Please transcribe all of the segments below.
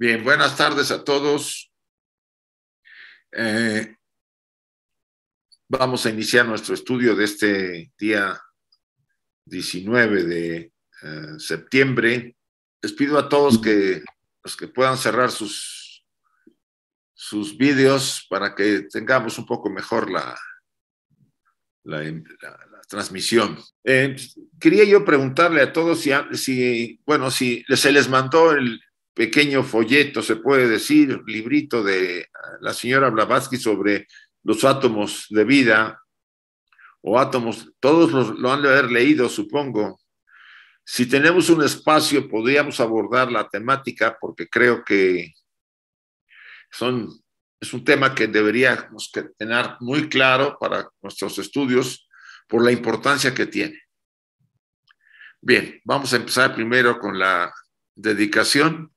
Bien, buenas tardes a todos. Vamos a iniciar nuestro estudio de este día 19 de septiembre. Les pido a todos que los que puedan cerrar sus vídeos para que tengamos un poco mejor la transmisión. Quería yo preguntarle a todos si se les mandó el pequeño folleto, se puede decir, librito de la señora Blavatsky sobre los átomos de vida o átomos, todos lo han de haber leído, supongo. Si tenemos un espacio, podríamos abordar la temática porque creo que es un tema que deberíamos tener muy claro para nuestros estudios por la importancia que tiene. Bien, vamos a empezar primero con la dedicación.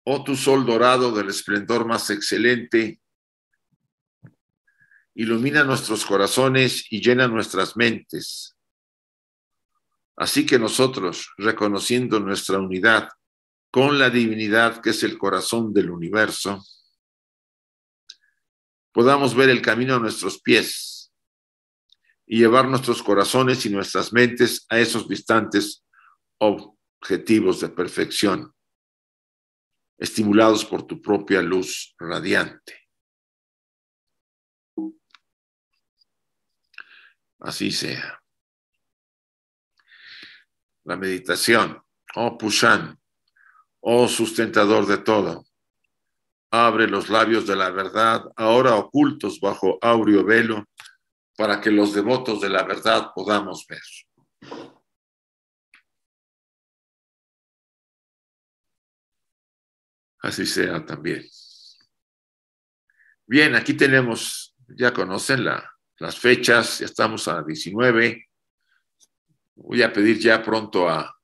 Oh tu sol dorado del esplendor más excelente, ilumina nuestros corazones y llena nuestras mentes. Así que nosotros, reconociendo nuestra unidad con la divinidad que es el corazón del universo, podamos ver el camino a nuestros pies y llevar nuestros corazones y nuestras mentes a esos distantes objetivos de perfección, estimulados por tu propia luz radiante. Así sea. La meditación. Oh Pushan, oh sustentador de todo, abre los labios de la verdad, ahora ocultos bajo áureo velo, para que los devotos de la verdad podamos ver. Así sea también. Bien, aquí tenemos, ya conocen las fechas, ya estamos a 19. Voy a pedir ya pronto a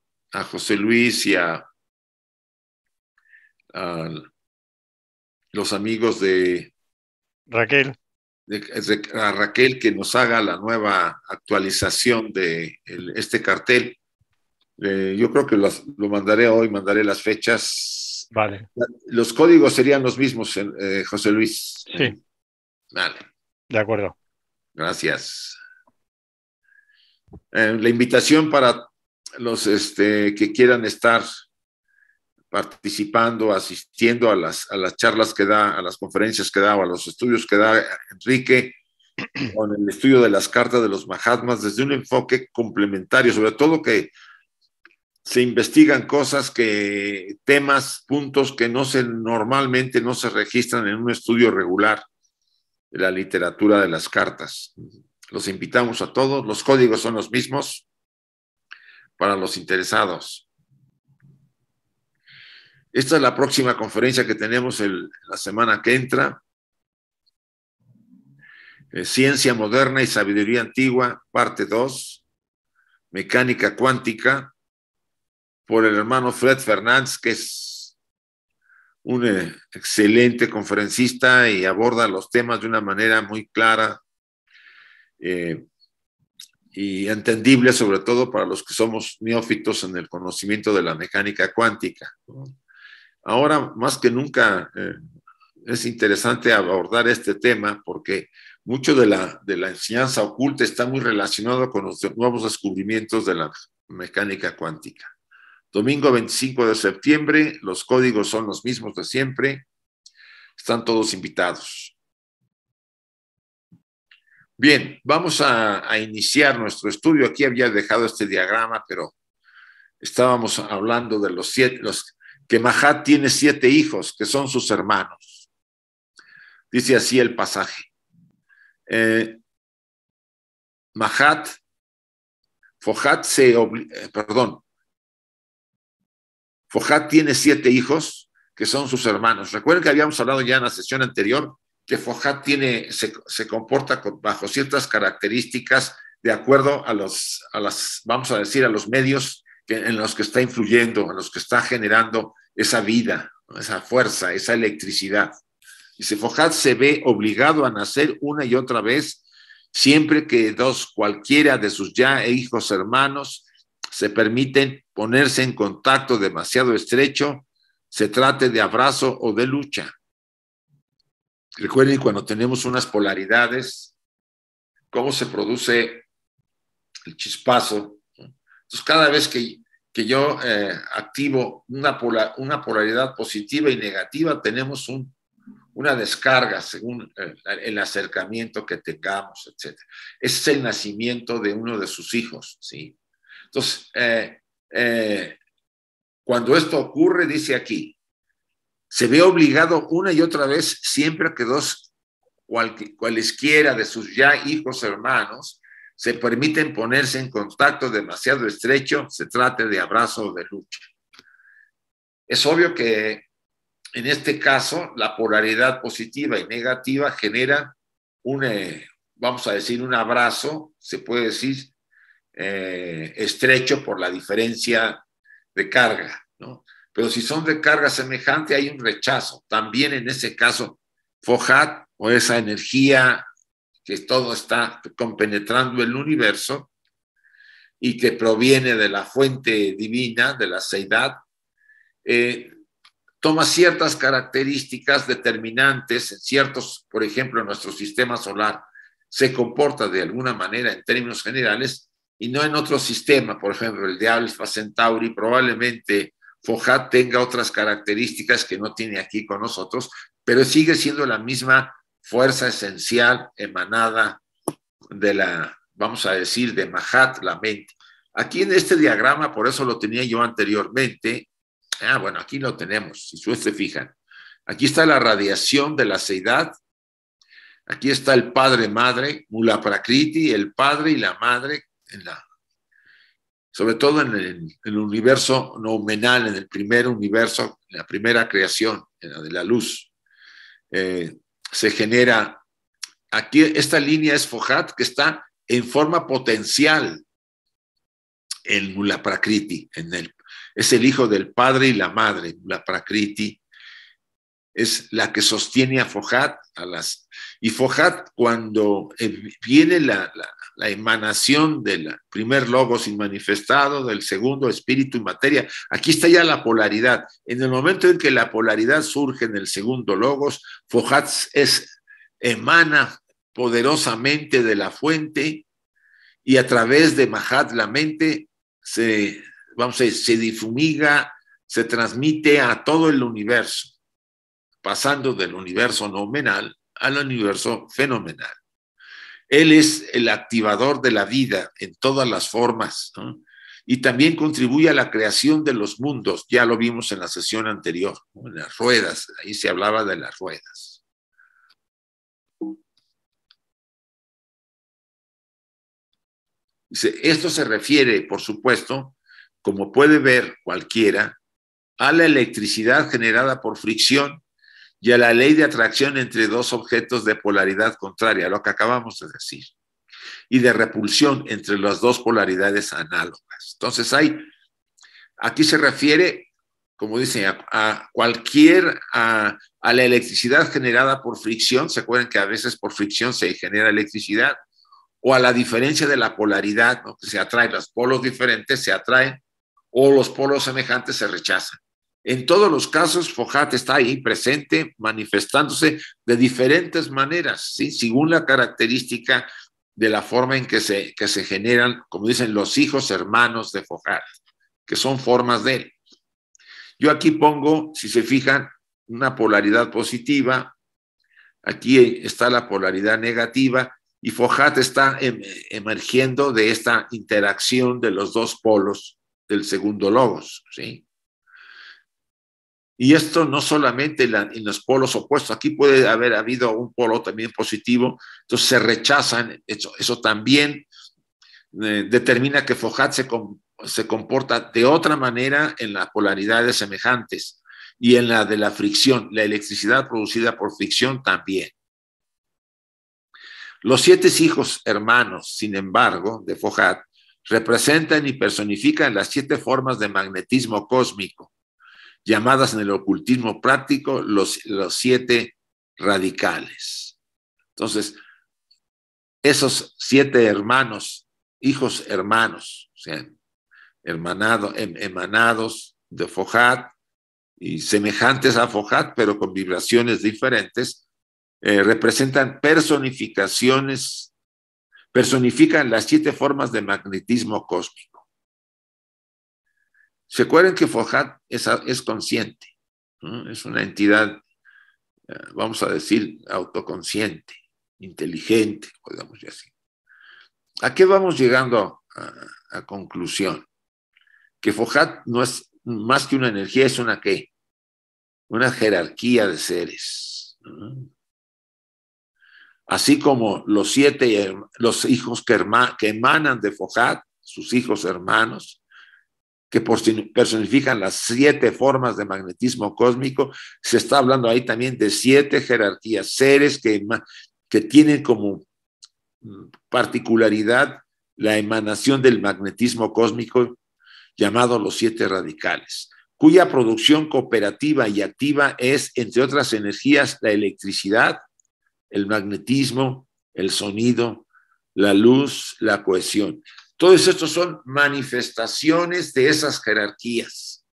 José Luis y a los amigos de Raquel. A Raquel que nos haga la nueva actualización de este cartel. Yo creo que lo mandaré hoy, mandaré las fechas. Vale. Los códigos serían los mismos, José Luis. Sí. Vale. De acuerdo. Gracias. La invitación para los que quieran estar participando, asistiendo a las charlas que da, a las conferencias que da o a los estudios que da Enrique con el estudio de las cartas de los Mahatmas desde un enfoque complementario, sobre todo que se investigan temas, puntos que normalmente no se registran en un estudio regular de la literatura de las cartas. Los invitamos a todos, los códigos son los mismos para los interesados. Esta es la próxima conferencia que tenemos la semana que entra. Ciencia moderna y sabiduría antigua, parte 2, mecánica cuántica, por el hermano Fred Fernández, que es un excelente conferencista y aborda los temas de una manera muy clara y entendible, sobre todo para los que somos neófitos en el conocimiento de la mecánica cuántica. Ahora, más que nunca, es interesante abordar este tema porque mucho de la enseñanza oculta está muy relacionado con los nuevos descubrimientos de la mecánica cuántica. Domingo 25 de septiembre, los códigos son los mismos de siempre, están todos invitados. Bien, vamos a iniciar nuestro estudio. Aquí había dejado este diagrama, pero estábamos hablando de que Mahat tiene 7 hijos, que son sus hermanos. Dice así el pasaje. Fohat tiene 7 hijos que son sus hermanos. Recuerden que habíamos hablado ya en la sesión anterior que Fohat se comporta bajo ciertas características de acuerdo a los medios en los que está influyendo, en los que está generando esa vida, esa fuerza, esa electricidad. Dice, Fohat se ve obligado a nacer una y otra vez siempre que cualquiera de sus ya hijos hermanos se permiten ponerse en contacto demasiado estrecho se trate de abrazo o de lucha. Recuerden cuando tenemos unas polaridades, cómo se produce el chispazo. Entonces, cada vez que yo activo una polaridad positiva y negativa, tenemos una descarga según el acercamiento que tengamos, etc. Ese es el nacimiento de uno de sus hijos, ¿sí? Entonces, cuando esto ocurre, dice aquí, se ve obligado una y otra vez, siempre que cualesquiera de sus ya hijos hermanos se permiten ponerse en contacto demasiado estrecho, se trate de abrazo o de lucha. Es obvio que en este caso la polaridad positiva y negativa genera vamos a decir, un abrazo, se puede decir, estrecho por la diferencia de carga, ¿no? Pero si son de carga semejante, hay un rechazo. También en ese caso, Fohat, o esa energía que todo está compenetrando el universo y que proviene de la fuente divina, de la seidad, toma ciertas características determinantes en ciertos, por ejemplo, en nuestro sistema solar, se comporta de alguna manera en términos generales y no en otro sistema, por ejemplo, el de Alpha Centauri, probablemente Fohat tenga otras características que no tiene aquí con nosotros, pero sigue siendo la misma fuerza esencial emanada de la, vamos a decir, de Mahat, la mente. Aquí en este diagrama, por eso lo tenía yo anteriormente, bueno, aquí lo tenemos, si ustedes se fijan. Aquí está la radiación de la seidad, aquí está el padre-madre, Mula Prakriti, el padre y la madre, sobre todo en el universo noumenal, en el primer universo, en la primera creación, en la de la luz. Se genera, aquí esta línea es Fohat, que está en forma potencial en Mula Prakriti, es el hijo del padre y la madre. Mula Prakriti es la que sostiene a Fohat, y Fohat, cuando viene la emanación del primer logos inmanifestado, del segundo espíritu y materia, aquí está ya la polaridad. En el momento en que la polaridad surge en el segundo logos, Fohat emana poderosamente de la fuente y a través de Mahat, la mente, se difumiga, se transmite a todo el universo, pasando del universo noumenal al universo fenomenal. Él es el activador de la vida en todas las formas, ¿no? Y también contribuye a la creación de los mundos. Ya lo vimos en la sesión anterior, ¿no? En las ruedas, ahí se hablaba de las ruedas. Esto se refiere, por supuesto, como puede ver cualquiera, a la electricidad generada por fricción y a la ley de atracción entre dos objetos de polaridad contraria, lo que acabamos de decir, y de repulsión entre las dos polaridades análogas. Entonces aquí se refiere, como dicen, a la electricidad generada por fricción. ¿Se acuerdan que a veces por fricción se genera electricidad? O a la diferencia de la polaridad, ¿no? Que se atraen, los polos diferentes se atraen o los polos semejantes se rechazan. En todos los casos, Fohat está ahí presente, manifestándose de diferentes maneras, ¿sí? Según la característica de la forma en que se generan, como dicen, los hijos hermanos de Fohat, que son formas de él. Yo aquí pongo, si se fijan, una polaridad positiva, aquí está la polaridad negativa, y Fohat está emergiendo de esta interacción de los dos polos del segundo logos, ¿sí? Y esto no solamente en los polos opuestos, aquí puede haber habido un polo también positivo, entonces se rechazan, eso también determina que Fohat se comporta de otra manera en las polaridades semejantes y en la de la fricción, la electricidad producida por fricción también. Los 7 hijos hermanos, sin embargo, de Fohat, representan y personifican las 7 formas de magnetismo cósmico, llamadas en el ocultismo práctico los 7 radicales. Entonces, esos 7 hermanos, hijos hermanos, o sea, emanados de Fohat, y semejantes a Fohat, pero con vibraciones diferentes, representan personificaciones, personifican las 7 formas de magnetismo cósmico. Se acuerdan que Fohat es consciente, ¿no? Es una entidad, vamos a decir, autoconsciente, inteligente, podemos decir así. ¿A qué vamos llegando a conclusión? Que Fohat no es más que una energía, es una ¿qué? Una jerarquía de seres. Así como los 7, los hijos que emanan de Fohat, sus hijos hermanos, que personifican las 7 formas de magnetismo cósmico, se está hablando ahí también de 7 jerarquías, seres que tienen como particularidad la emanación del magnetismo cósmico, llamado los 7 radicales, cuya producción cooperativa y activa es, entre otras energías, la electricidad, el magnetismo, el sonido, la luz, la cohesión. Todos estos son manifestaciones de esas jerarquías.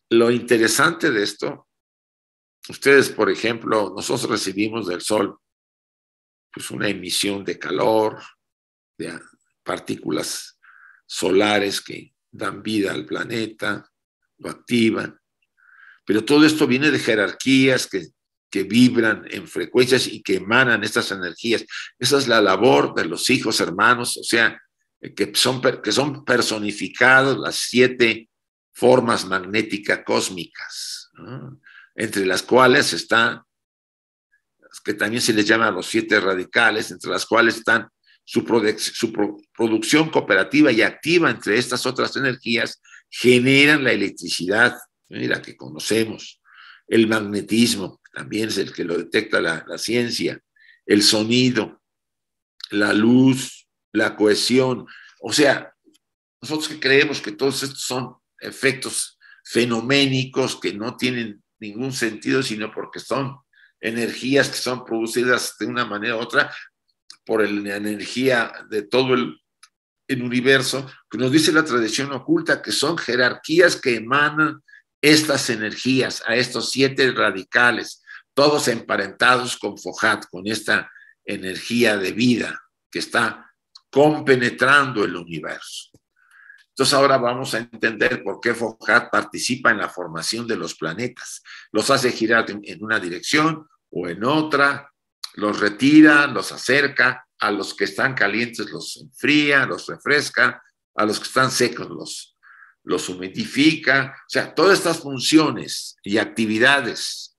Lo interesante de esto, ustedes, por ejemplo, nosotros recibimos del Sol pues una emisión de calor, de partículas solares que dan vida al planeta, lo activan, pero todo esto viene de jerarquías que vibran en frecuencias y que emanan estas energías. Esa es la labor de los hijos hermanos, o sea, que son personificados las 7 formas magnéticas cósmicas, ¿no? Entre las cuales están, que también se les llama los 7 radicales, entre las cuales están su producción cooperativa y activa entre estas otras energías, generan la electricidad, mira, que conocemos, el magnetismo, también es el que lo detecta la ciencia, el sonido, la luz, la cohesión. O sea, nosotros que creemos que todos estos son efectos fenoménicos que no tienen ningún sentido, sino porque son energías que son producidas de una manera u otra por la energía de todo el universo, que nos dice la tradición oculta que son jerarquías que emanan estas energías a estos 7 radicales, todos emparentados con Fohat, con esta energía de vida que está compenetrando el universo. Entonces ahora vamos a entender por qué Fohat participa en la formación de los planetas. Los hace girar en una dirección o en otra, los retira, los acerca, a los que están calientes los enfría, los refresca, a los que están secos los humidifica. O sea, todas estas funciones y actividades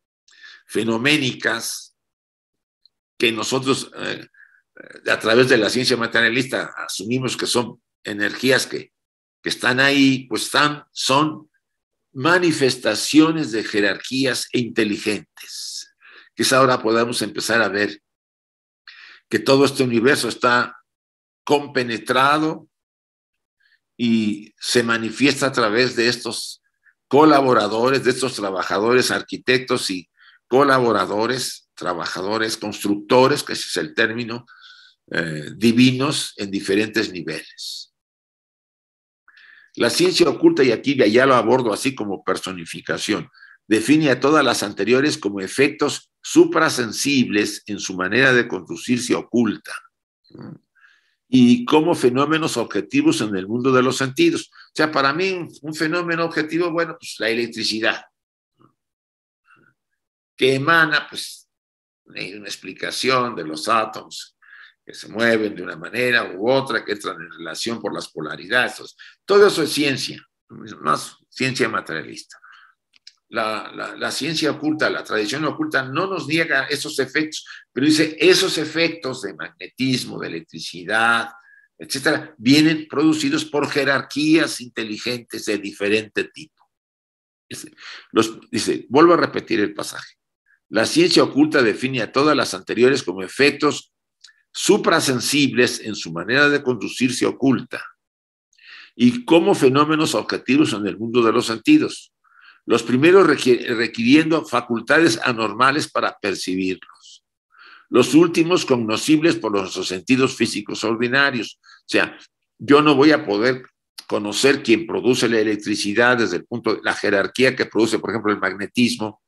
fenoménicas que nosotros a través de la ciencia materialista asumimos que son energías que están ahí, pues son manifestaciones de jerarquías inteligentes. Quizá ahora podamos empezar a ver que todo este universo está compenetrado y se manifiesta a través de estos colaboradores, de estos trabajadores, arquitectos y colaboradores, trabajadores, constructores, que ese es el término, divinos en diferentes niveles. La ciencia oculta, y aquí ya lo abordo así como personificación, define a todas las anteriores como efectos suprasensibles en su manera de conducirse oculta, ¿no? Y como fenómenos objetivos en el mundo de los sentidos. O sea, para mí un fenómeno objetivo, bueno, pues la electricidad, que emana, pues, hay una explicación de los átomos que se mueven de una manera u otra, que entran en relación por las polaridades. Todo eso es ciencia, más ciencia materialista. La ciencia oculta, la tradición oculta no nos niega esos efectos, pero dice esos efectos de magnetismo, de electricidad, etcétera, vienen producidos por jerarquías inteligentes de diferente tipo. Dice, vuelvo a repetir el pasaje. La ciencia oculta define a todas las anteriores como efectos suprasensibles en su manera de conducirse oculta y como fenómenos objetivos en el mundo de los sentidos. Los primeros requiriendo facultades anormales para percibirlos. Los últimos cognoscibles por nuestros sentidos físicos ordinarios. O sea, yo no voy a poder conocer quién produce la electricidad desde el punto de la jerarquía que produce, por ejemplo, el magnetismo.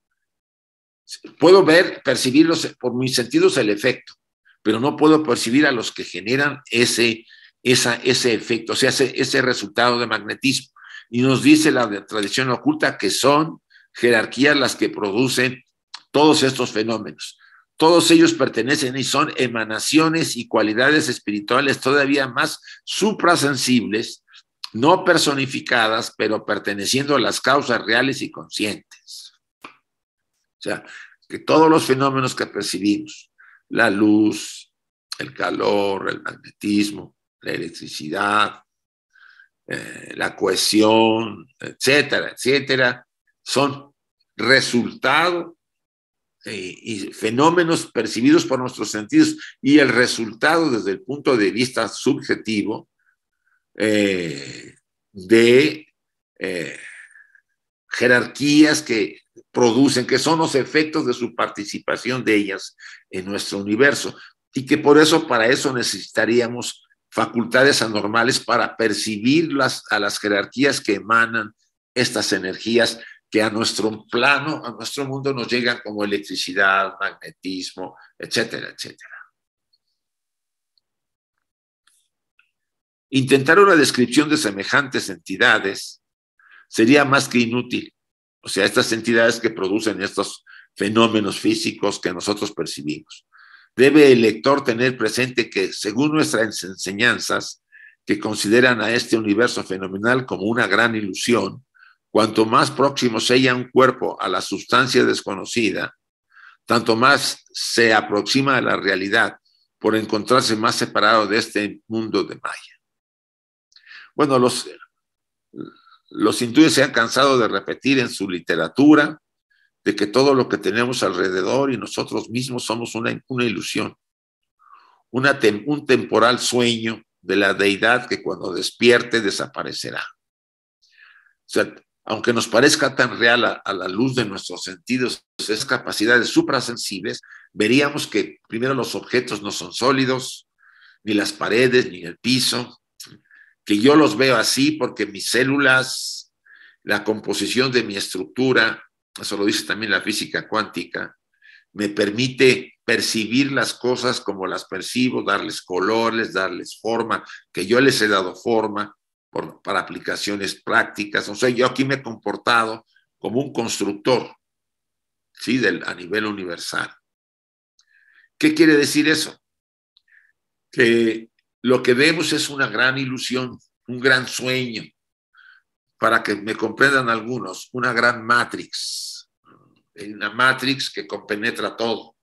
Puedo percibirlos por mis sentidos el efecto, pero no puedo percibir a los que generan ese efecto, o sea, ese resultado de magnetismo. Y nos dice la tradición oculta que son jerarquías las que producen todos estos fenómenos. Todos ellos pertenecen y son emanaciones y cualidades espirituales todavía más suprasensibles, no personificadas, pero perteneciendo a las causas reales y conscientes. O sea, que todos los fenómenos que percibimos, la luz, el calor, el magnetismo, la electricidad, la cohesión, etcétera, etcétera, son resultado y fenómenos percibidos por nuestros sentidos, y el resultado desde el punto de vista subjetivo de jerarquías que producen, que son los efectos de su participación de ellas en nuestro universo, y que por eso, para eso necesitaríamos facultades anormales para percibir a las jerarquías que emanan estas energías que a nuestro plano, a nuestro mundo nos llegan como electricidad, magnetismo, etcétera, etcétera. Intentar una descripción de semejantes entidades sería más que inútil. O sea, estas entidades que producen estos fenómenos físicos que nosotros percibimos. Debe el lector tener presente que, según nuestras enseñanzas, que consideran a este universo fenomenal como una gran ilusión, cuanto más próximo sea un cuerpo a la sustancia desconocida, tanto más se aproxima a la realidad por encontrarse más separado de este mundo de Maya. Bueno, los hindúes se han cansado de repetir en su literatura de que todo lo que tenemos alrededor y nosotros mismos somos una ilusión, un temporal sueño de la deidad que cuando despierte desaparecerá. O sea, aunque nos parezca tan real a la luz de nuestros sentidos, esas capacidades suprasensibles, veríamos que primero los objetos no son sólidos, ni las paredes, ni el piso, que yo los veo así porque mis células, la composición de mi estructura, eso lo dice también la física cuántica, me permite percibir las cosas como las percibo, darles colores, darles forma, que yo les he dado forma para aplicaciones prácticas. O sea, yo aquí me he comportado como un constructor, ¿sí? A nivel universal. ¿Qué quiere decir eso? Que lo que vemos es una gran ilusión, un gran sueño, para que me comprendan algunos, una gran matrix, una matrix que compenetra todo.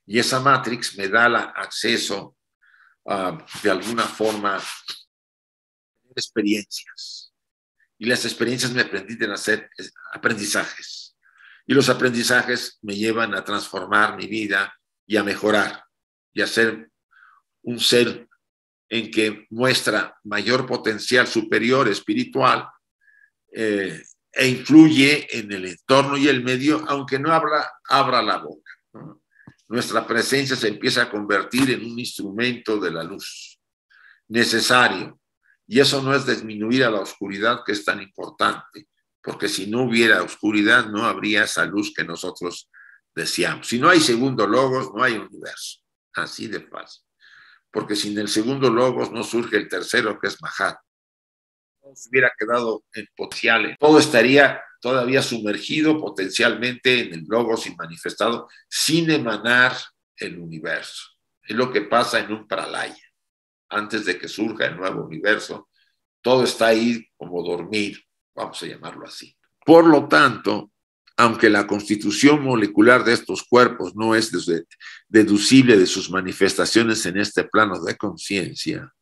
Y esa matrix me da acceso de alguna forma a experiencias. Y las experiencias me permiten hacer aprendizajes. Y los aprendizajes me llevan a transformar mi vida y a mejorar y a ser un ser en que muestra mayor potencial superior espiritual e influye en el entorno y el medio, aunque no abra la boca, ¿no? Nuestra presencia se empieza a convertir en un instrumento de la luz necesario, y eso no es disminuir a la oscuridad, que es tan importante, porque si no hubiera oscuridad no habría esa luz que nosotros deseamos. Si no hay segundo logos, no hay universo, así de fácil, porque sin el segundo logos no surge el tercero, que es Mahat. No se hubiera quedado en potenciales, todo estaría todavía sumergido potencialmente en el logos inmanifestado, sin emanar el universo. Es lo que pasa en un pralaya. Antes de que surja el nuevo universo, todo está ahí como dormir, vamos a llamarlo así. Por lo tanto, aunque la constitución molecular de estos cuerpos no es deducible de sus manifestaciones en este plano de conciencia,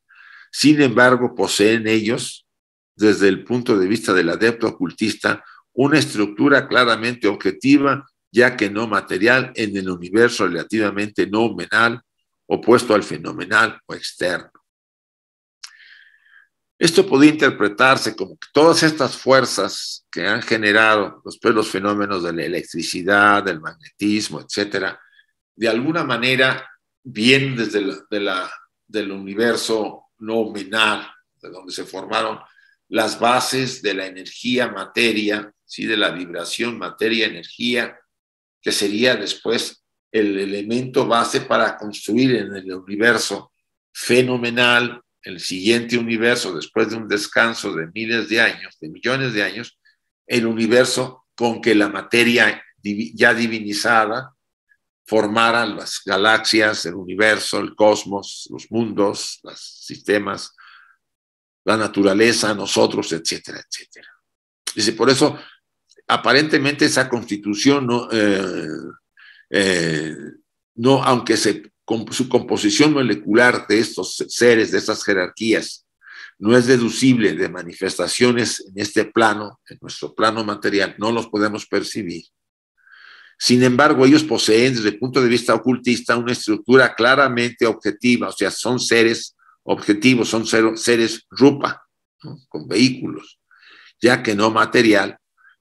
sin embargo, poseen ellos, desde el punto de vista del adepto ocultista, una estructura claramente objetiva, ya que no material, en el universo relativamente nominal, opuesto al fenomenal o externo. Esto podría interpretarse como que todas estas fuerzas que han generado los fenómenos de la electricidad, del magnetismo, etcétera, de alguna manera vienen desde del universo nominal, de donde se formaron las bases de la energía, materia, ¿sí? De la vibración, materia, energía, que sería después el elemento base para construir en el universo fenomenal, el siguiente universo, después de un descanso de miles de años, de millones de años, el universo con que la materia ya divinizada formara las galaxias, el universo, el cosmos, los mundos, los sistemas, la naturaleza, nosotros, etcétera, etcétera. Dice, por eso, aparentemente esa constitución no, aunque su composición molecular de estos seres, de estas jerarquías, no es deducible de manifestaciones en este plano, en nuestro plano material, no los podemos percibir. Sin embargo, ellos poseen, desde el punto de vista ocultista, una estructura claramente objetiva, o sea, son seres objetivos, son seres rupa, ¿no? Con vehículos, ya que no material,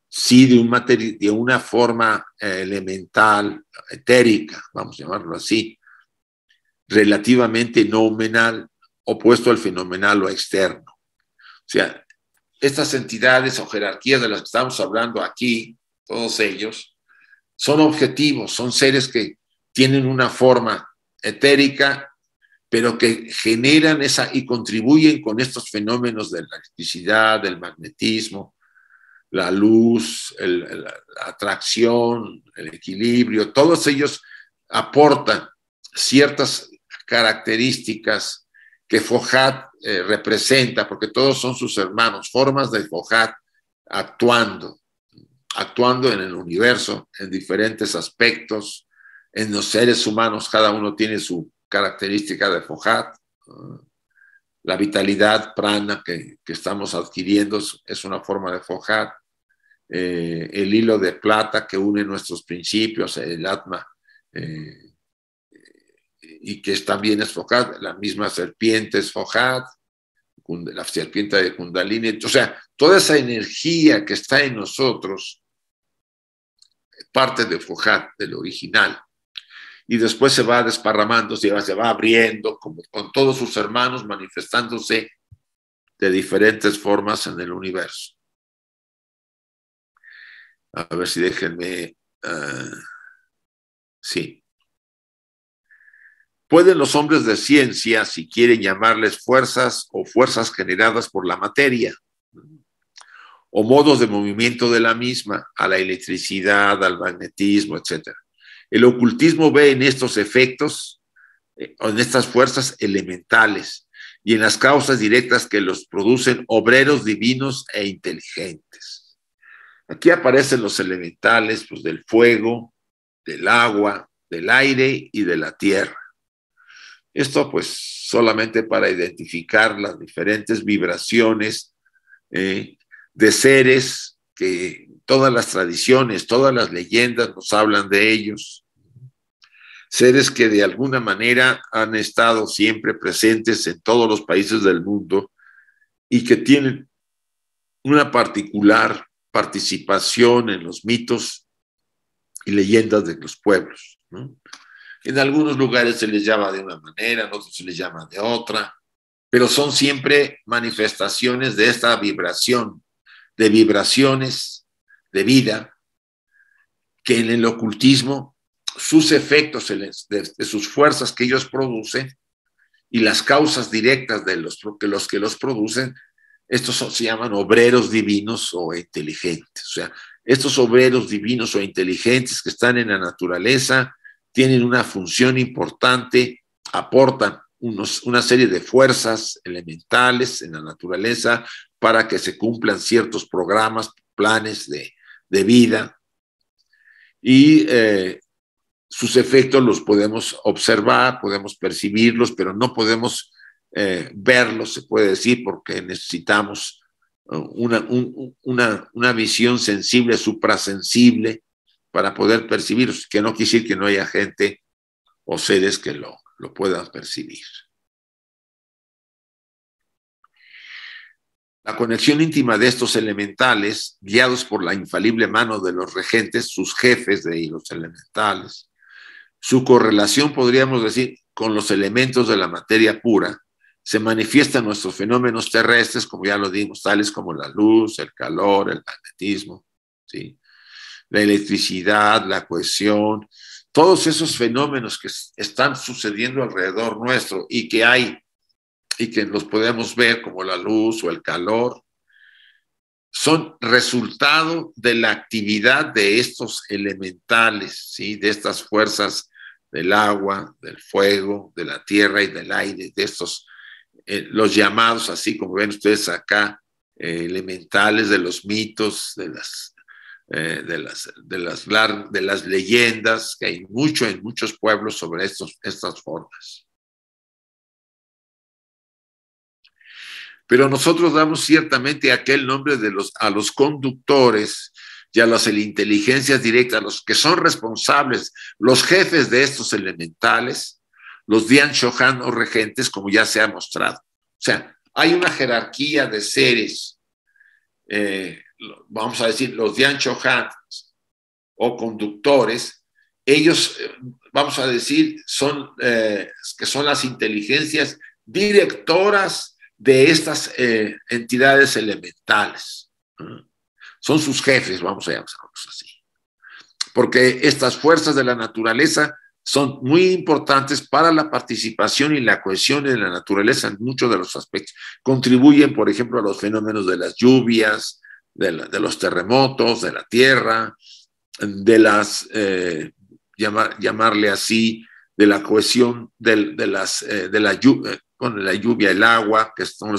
sí de una forma elemental, etérica, vamos a llamarlo así, relativamente noumenal, opuesto al fenomenal o externo. O sea, estas entidades o jerarquías de las que estamos hablando aquí, todos ellos, son objetivos, son seres que tienen una forma etérica, pero que generan esa y contribuyen con estos fenómenos de la electricidad, del magnetismo, la luz, la atracción, el equilibrio, todos ellos aportan ciertas características que Fohat representa, porque todos son sus hermanos, formas de Fohat actuando en el universo, en diferentes aspectos, en los seres humanos, cada uno tiene su característica de Fohat. La vitalidad prana que estamos adquiriendo es una forma de Fohat. El hilo de plata que une nuestros principios, el Atma, y que también es Fohat, la misma serpiente es Fohat, la serpiente de Kundalini, o sea, toda esa energía que está en nosotros, parte de Fohat, del original, y después se va desparramando, se va abriendo, como con todos sus hermanos, manifestándose de diferentes formas en el universo. A ver si déjenme... sí. Pueden los hombres de ciencia, si quieren llamarles fuerzas o fuerzas generadas por la materia, o modos de movimiento de la misma, a la electricidad, al magnetismo, etc. El ocultismo ve en estos efectos, en estas fuerzas elementales y en las causas directas que los producen obreros divinos e inteligentes. Aquí aparecen los elementales, pues, del fuego, del agua, del aire y de la tierra. Esto pues solamente para identificar las diferentes vibraciones de seres que todas las tradiciones, todas las leyendas nos hablan de ellos. Seres que de alguna manera han estado siempre presentes en todos los países del mundo y que tienen una particular participación en los mitos y leyendas de los pueblos, ¿no? En algunos lugares se les llama de una manera, en otros se les llama de otra, pero son siempre manifestaciones de esta vibración, de vibraciones de vida, que en el ocultismo sus efectos de sus fuerzas que ellos producen y las causas directas de los que los producen, estos se llaman obreros divinos o inteligentes. O sea, estos obreros divinos o inteligentes que están en la naturaleza tienen una función importante, aportan una serie de fuerzas elementales en la naturaleza para que se cumplan ciertos programas, planes de vida, y sus efectos los podemos observar, podemos percibirlos, pero no podemos verlos, se puede decir, porque necesitamos una visión sensible, suprasensible, para poder percibirlos, que no quiere decir que no haya gente o seres que lo puedan percibir. La conexión íntima de estos elementales, guiados por la infalible mano de los regentes, sus jefes de los elementales, su correlación, podríamos decir, con los elementos de la materia pura, se manifiestan nuestros fenómenos terrestres, como ya lo dimos, tales como la luz, el calor, el magnetismo, ¿sí? La electricidad, la cohesión, todos esos fenómenos que están sucediendo alrededor nuestro y que hay y que los podemos ver como la luz o el calor, son resultado de la actividad de estos elementales, ¿sí? De estas fuerzas del agua, del fuego, de la tierra y del aire, de estos, los llamados, así como ven ustedes acá, elementales de los mitos, de las leyendas, que hay mucho en muchos pueblos sobre estas formas. Pero nosotros damos ciertamente aquel nombre a los conductores y a las inteligencias directas, los que son responsables, los jefes de estos elementales, los Dian Shohan o regentes, como ya se ha mostrado. O sea, hay una jerarquía de seres, vamos a decir, los Dian Shohan o conductores, ellos, vamos a decir, que son las inteligencias directoras de estas entidades elementales. Son sus jefes, vamos a llamarlos así. Porque estas fuerzas de la naturaleza son muy importantes para la participación y la cohesión en la naturaleza en muchos de los aspectos. Contribuyen, por ejemplo, a los fenómenos de las lluvias, de los terremotos, de la tierra, de las, llamarle así, de la cohesión de la lluvia, con la lluvia, el agua, que son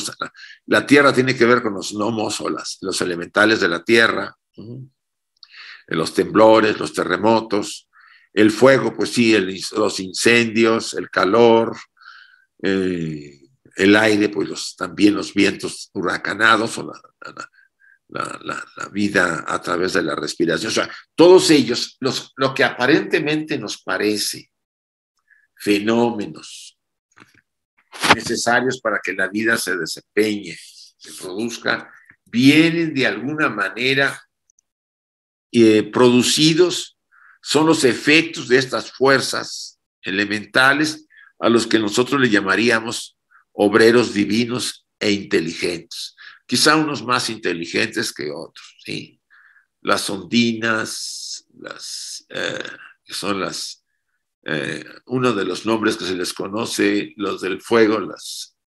la tierra tiene que ver con los gnomos o los elementales de la tierra, los temblores, los terremotos, el fuego, pues sí, los incendios, el calor, el aire, pues también los vientos huracanados o la vida a través de la respiración. O sea, todos ellos, lo que aparentemente nos parece fenómenos necesarios para que la vida se desempeñe, se produzca, vienen de alguna manera producidos, son los efectos de estas fuerzas elementales a los que nosotros le llamaríamos obreros divinos e inteligentes. Quizá unos más inteligentes que otros, ¿sí? Las ondinas, que son uno de los nombres que se les conoce, los del fuego, las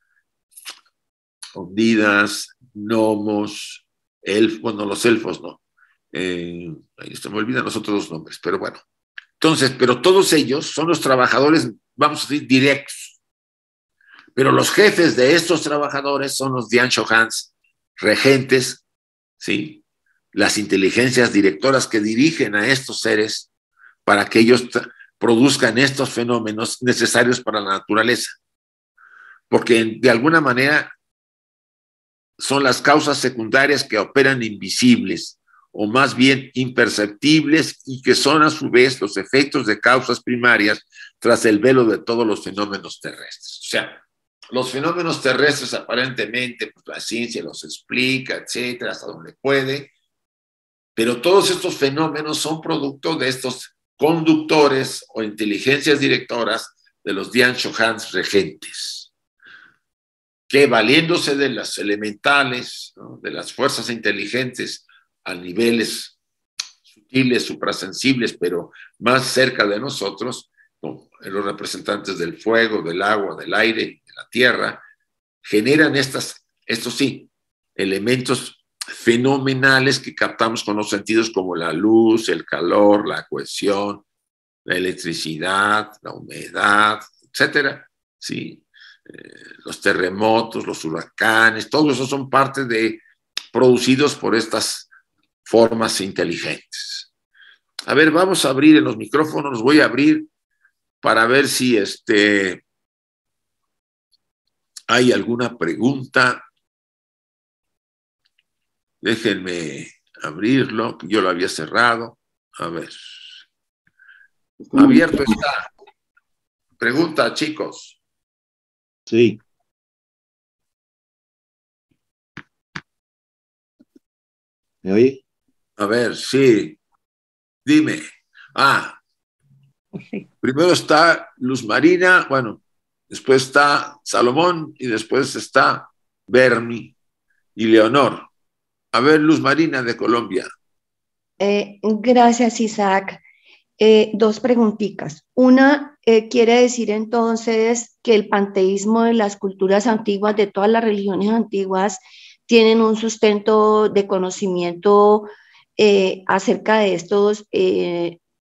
ondinas, gnomos, bueno, los elfos no. Ahí se me olvidan los otros nombres, pero bueno. Entonces, pero todos ellos son los trabajadores, vamos a decir, directos. Pero los jefes de estos trabajadores son los Dian Shohans, regentes, ¿sí? Las inteligencias directoras que dirigen a estos seres para que ellos produzcan estos fenómenos necesarios para la naturaleza. Porque de alguna manera son las causas secundarias que operan invisibles o más bien imperceptibles y que son a su vez los efectos de causas primarias tras el velo de todos los fenómenos terrestres. O sea, los fenómenos terrestres aparentemente, pues la ciencia los explica, etcétera, hasta donde puede, pero todos estos fenómenos son producto de estos conductores o inteligencias directoras de los Dian Shohans regentes, que valiéndose de las elementales, ¿no?, de las fuerzas inteligentes a niveles sutiles, suprasensibles, pero más cerca de nosotros, ¿no?, los representantes del fuego, del agua, del aire, de la tierra, generan estos sí, elementos fenomenales que captamos con los sentidos como la luz, el calor, la cohesión, la electricidad, la humedad, etcétera, ¿sí? Los terremotos, los huracanes, todo eso son parte producidos por estas formas inteligentes. A ver, vamos a abrir en los micrófonos, los voy a abrir para ver si hay alguna pregunta. Déjenme abrirlo, que yo lo había cerrado. A ver. Abierto está. Pregunta, chicos. Sí. ¿Me oye? A ver, sí. Dime. Primero está Luz Marina. Bueno, después está Salomón y después está Bermi y Leonor. A ver, Luz Marina de Colombia. Gracias, Isaac. Dos preguntitas. Una, quiere decir entonces que el panteísmo de las culturas antiguas, de todas las religiones antiguas, tienen un sustento de conocimiento acerca de estos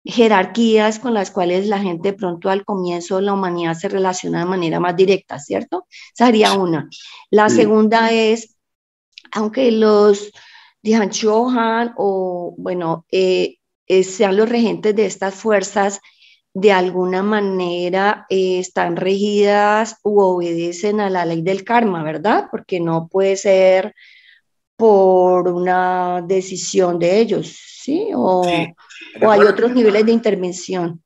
jerarquías con las cuales la gente de pronto al comienzo de la humanidad se relaciona de manera más directa, ¿cierto? Esa sería una. La segunda es, aunque los Dihan o, bueno, sean los regentes de estas fuerzas, de alguna manera están regidas u obedecen a la ley del karma, ¿verdad? Porque no puede ser por una decisión de ellos, ¿sí? O hay otros niveles de intervención.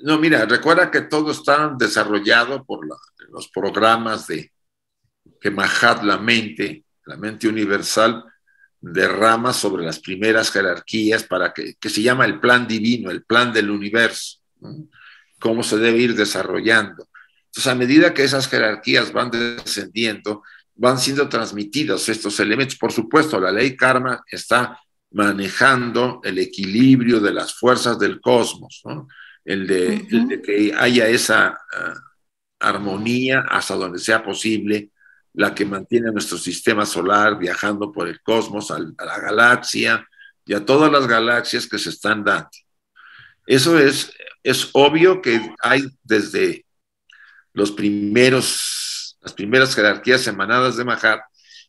No, mira, recuerda que todo está desarrollado por los programas que Mahat, la mente universal, derrama sobre las primeras jerarquías para que se llama el plan divino, el plan del universo, ¿no? Cómo se debe ir desarrollando. Entonces, a medida que esas jerarquías van descendiendo, van siendo transmitidos estos elementos. Por supuesto, la ley karma está manejando el equilibrio de las fuerzas del cosmos, ¿no? El de que haya esa armonía hasta donde sea posible, la que mantiene nuestro sistema solar viajando por el cosmos, a la galaxia y a todas las galaxias que se están dando. Eso es obvio que hay desde las primeras jerarquías emanadas de Mahat,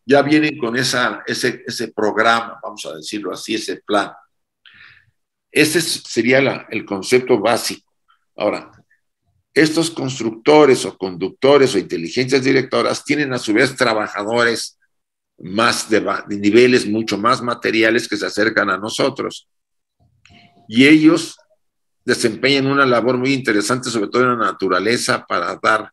ya vienen con ese programa, vamos a decirlo así, ese plan. Ese sería el concepto básico. Ahora, estos constructores o conductores o inteligencias directoras tienen a su vez trabajadores más de niveles mucho más materiales que se acercan a nosotros. Y ellos desempeñan una labor muy interesante, sobre todo en la naturaleza, para dar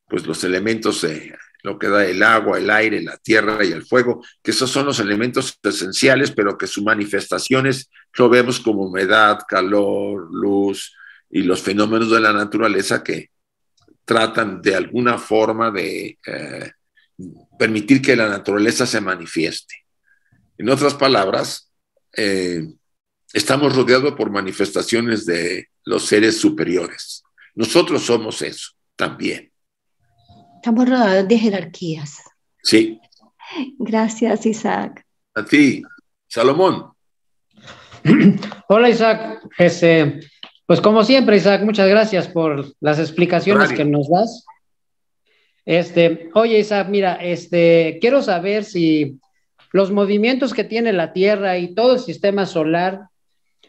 pues, los elementos de lo que da el agua, el aire, la tierra y el fuego, que esos son los elementos esenciales, pero que sus manifestaciones lo vemos como humedad, calor, luz, y los fenómenos de la naturaleza que tratan de alguna forma de permitir que la naturaleza se manifieste. En otras palabras, estamos rodeados por manifestaciones de los seres superiores. Nosotros somos eso también. Estamos rodeados de jerarquías. Sí. Gracias, Isaac. A ti, Salomón. Hola, Isaac. Pues como siempre, Isaac, muchas gracias por las explicaciones que nos das. Oye, Isaac, mira, quiero saber si los movimientos que tiene la Tierra y todo el sistema solar,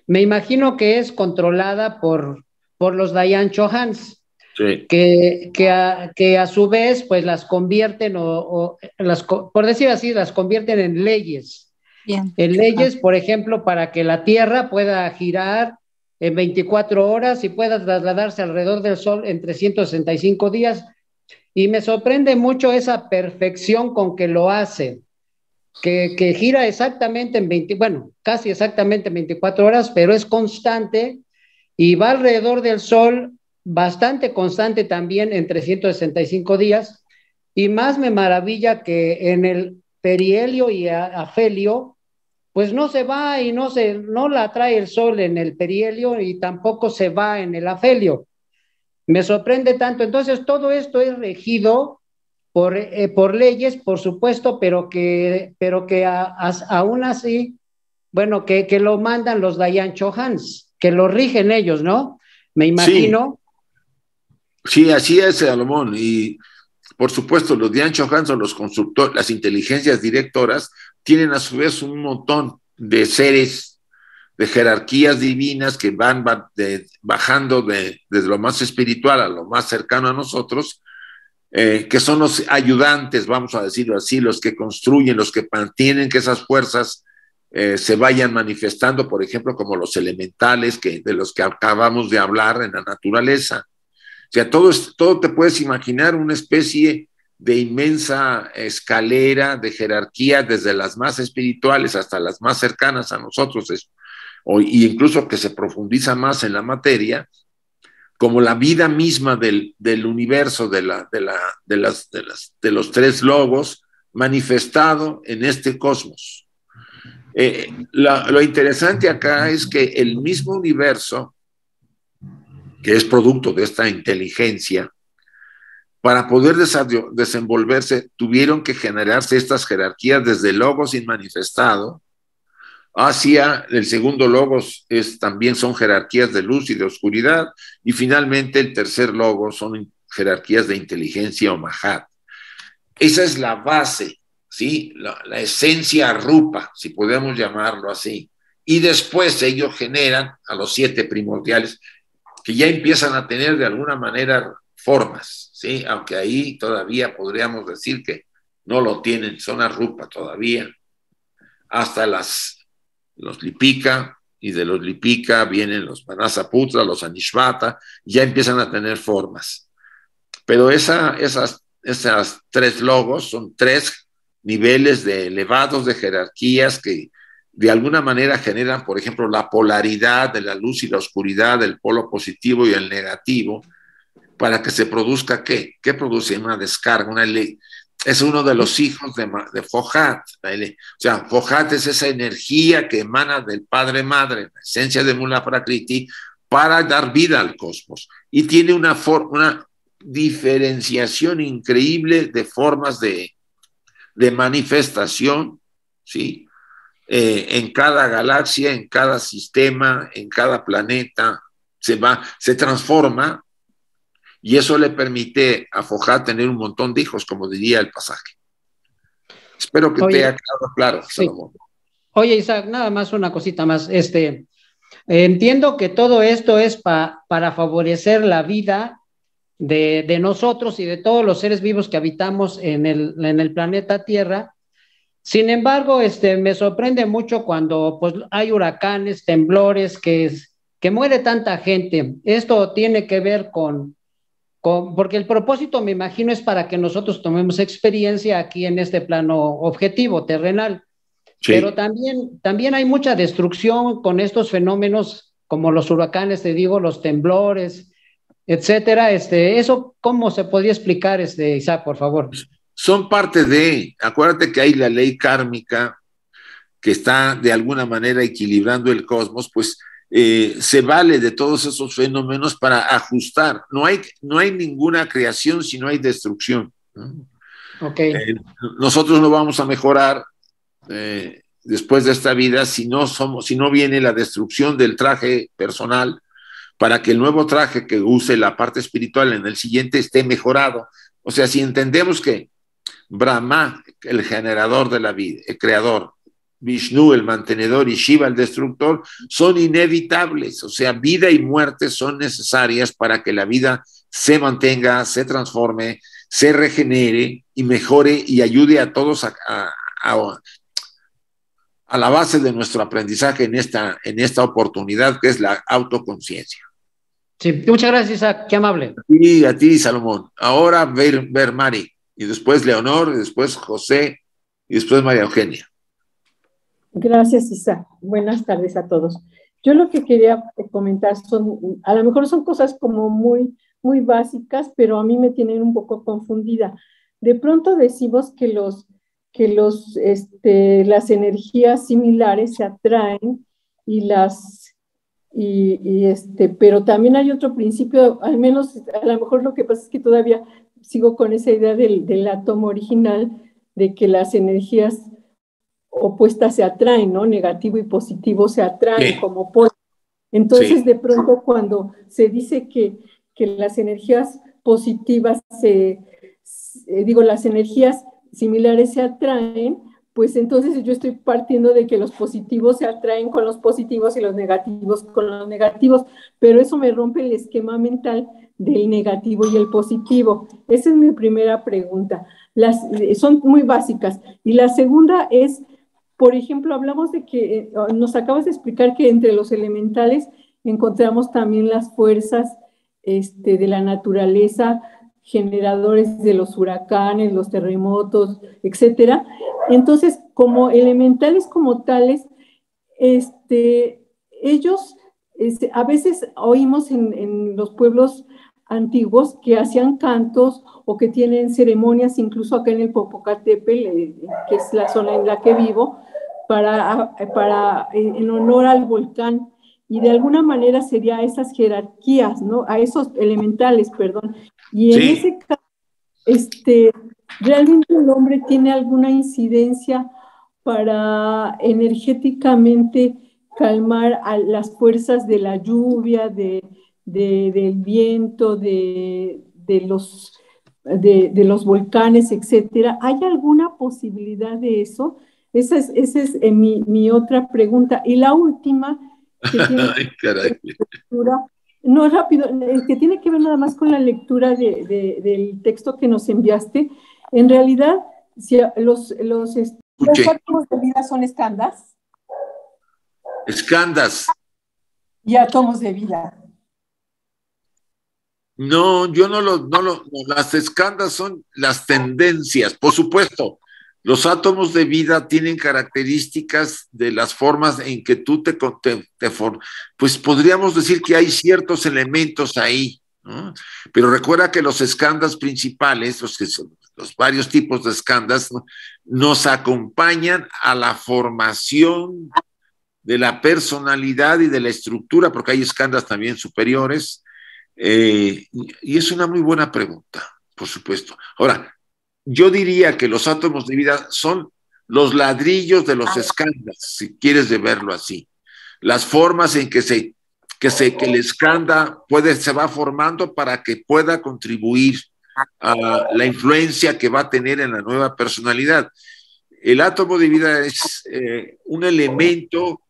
me imagino que es controlada por los Dayan Chohans, sí, que a su vez, pues las convierten por decir así, las convierten en leyes. Bien. En leyes, por ejemplo, para que la Tierra pueda girar en 24 horas y pueda trasladarse alrededor del Sol en 365 días. Y me sorprende mucho esa perfección con que lo hace, que gira exactamente casi exactamente en 24 horas, pero es constante y va alrededor del Sol bastante constante también en 365 días. Y más me maravilla que en el perihelio y afelio, pues no se va y no la atrae el Sol en el perihelio y tampoco se va en el afelio. Me sorprende tanto. Entonces, todo esto es regido por leyes, por supuesto, pero que aún así, bueno, que lo mandan los Dayan Chohans, que lo rigen ellos, ¿no? Me imagino. Sí, así es, Salomón. Y por supuesto, los Dayan Chohans o los constructores, las inteligencias directoras, tienen a su vez un montón de seres, de jerarquías divinas que van bajando desde lo más espiritual a lo más cercano a nosotros, que son los ayudantes, vamos a decirlo así, los que construyen, los que mantienen que esas fuerzas se vayan manifestando, por ejemplo, como los elementales de los que acabamos de hablar en la naturaleza. O sea, todo te puedes imaginar una especie de inmensa escalera de jerarquía desde las más espirituales hasta las más cercanas a nosotros, y incluso que se profundiza más en la materia, como la vida misma del universo, de los tres logos, manifestado en este cosmos. Lo interesante acá es que el mismo universo, que es producto de esta inteligencia, para poder desenvolverse, tuvieron que generarse estas jerarquías desde el logos inmanifestado hacia el segundo logos, también son jerarquías de luz y de oscuridad, y finalmente el tercer logos son jerarquías de inteligencia o mahat. Esa es la base, ¿sí? La esencia rupa, si podemos llamarlo así. Y después ellos generan a los 7 primordiales, que ya empiezan a tener de alguna manera formas, ¿sí? Aunque ahí todavía podríamos decir que no lo tienen, son rupa todavía, hasta los Lipika, y de los Lipika vienen los Manasaputra, los Anishvata, ya empiezan a tener formas. Pero esas 3 logos son 3 niveles elevados de jerarquías que de alguna manera generan, por ejemplo, la polaridad de la luz y la oscuridad, del polo positivo y el negativo, para que se produzca ¿qué? ¿Qué produce? Una descarga, una ley. Es uno de los hijos de Fohat. O sea, Fohat es esa energía que emana del Padre Madre, la esencia de Mula Prakriti, para dar vida al cosmos. Y tiene una diferenciación increíble de formas de manifestación, ¿sí? En cada galaxia, en cada sistema, en cada planeta, se transforma. Y eso le permite a Fohat tener un montón de hijos, como diría el pasaje. Espero que te haya quedado claro, sí. Salomón. Oye, Isaac, nada más una cosita más. Entiendo que todo esto es para favorecer la vida de nosotros y de todos los seres vivos que habitamos en el planeta Tierra. Sin embargo, me sorprende mucho cuando pues, hay huracanes, temblores, que muere tanta gente. Esto tiene que ver porque el propósito, me imagino, es para que nosotros tomemos experiencia aquí en este plano objetivo, terrenal. Sí. Pero también hay mucha destrucción con estos fenómenos, como los huracanes, te digo, los temblores, etcétera. ¿Eso cómo se podría explicar, Isaac, por favor? Son parte acuérdate que hay la ley kármica que está de alguna manera equilibrando el cosmos, pues se vale de todos esos fenómenos para ajustar. No hay ninguna creación si no hay destrucción, ¿no? Okay. Nosotros no vamos a mejorar después de esta vida si no viene la destrucción del traje personal para que el nuevo traje que use la parte espiritual en el siguiente esté mejorado. O sea, si entendemos que Brahma, el generador de la vida, el creador, Vishnu, el mantenedor, y Shiva, el destructor, son inevitables. O sea, vida y muerte son necesarias para que la vida se mantenga, se transforme, se regenere y mejore y ayude a todos a la base de nuestro aprendizaje en esta oportunidad que es la autoconciencia. Sí, muchas gracias, Isaac, qué amable. Y a ti, Salomón. Ahora ver Mari, y después Leonor, y después José, y después María Eugenia. Gracias, Isaac. Buenas tardes a todos. Yo lo que quería comentar a lo mejor son cosas como muy, muy básicas, pero a mí me tienen un poco confundida. De pronto decimos que las energías similares se atraen pero también hay otro principio, al menos a lo mejor lo que pasa es que todavía sigo con esa idea del átomo original, de que las energías opuestas se atraen, ¿no? Negativo y positivo se atraen, sí, como polos. Entonces, sí, de pronto cuando se dice que las energías positivas las energías similares se atraen, pues entonces yo estoy partiendo de que los positivos se atraen con los positivos y los negativos con los negativos, pero eso me rompe el esquema mental del negativo y el positivo. Esa es mi primera pregunta. Son muy básicas. Y la segunda es, por ejemplo, hablamos de que nos acabas de explicar que entre los elementales encontramos también las fuerzas de la naturaleza, generadores de los huracanes, los terremotos, etcétera. Entonces, como elementales como tales, ellos A veces oímos en los pueblos antiguos que hacían cantos o que tienen ceremonias, incluso acá en el Popocatépetl, que es la zona en la que vivo, en honor al volcán, y de alguna manera sería a esas jerarquías, ¿no? A esos elementales, perdón. Y en ese caso, ¿realmente el hombre tiene alguna incidencia para energéticamente calmar a las fuerzas de la lluvia, del viento, de los volcanes, etcétera? ¿Hay alguna posibilidad de eso? Esa es mi otra pregunta. Y la última, que tiene Ay, caray. lectura, no, rápido, que tiene que ver nada más con la lectura del texto que nos enviaste. En realidad, si los átomos de vida son escandas. Escandas. Y átomos de vida. No, yo no, las escandas son las tendencias, por supuesto. Los átomos de vida tienen características de las formas en que tú pues podríamos decir que hay ciertos elementos ahí, ¿no? Pero recuerda que los escandas principales, los varios tipos de escandas, ¿no?, nos acompañan a la formación de la personalidad y de la estructura, porque hay escandas también superiores. Y es una muy buena pregunta, por supuesto. Ahora, yo diría que los átomos de vida son los ladrillos de los escandas, si quieres de verlo así. Las formas en que el escanda se va formando para que pueda contribuir a la influencia que va a tener en la nueva personalidad. El átomo de vida es un elemento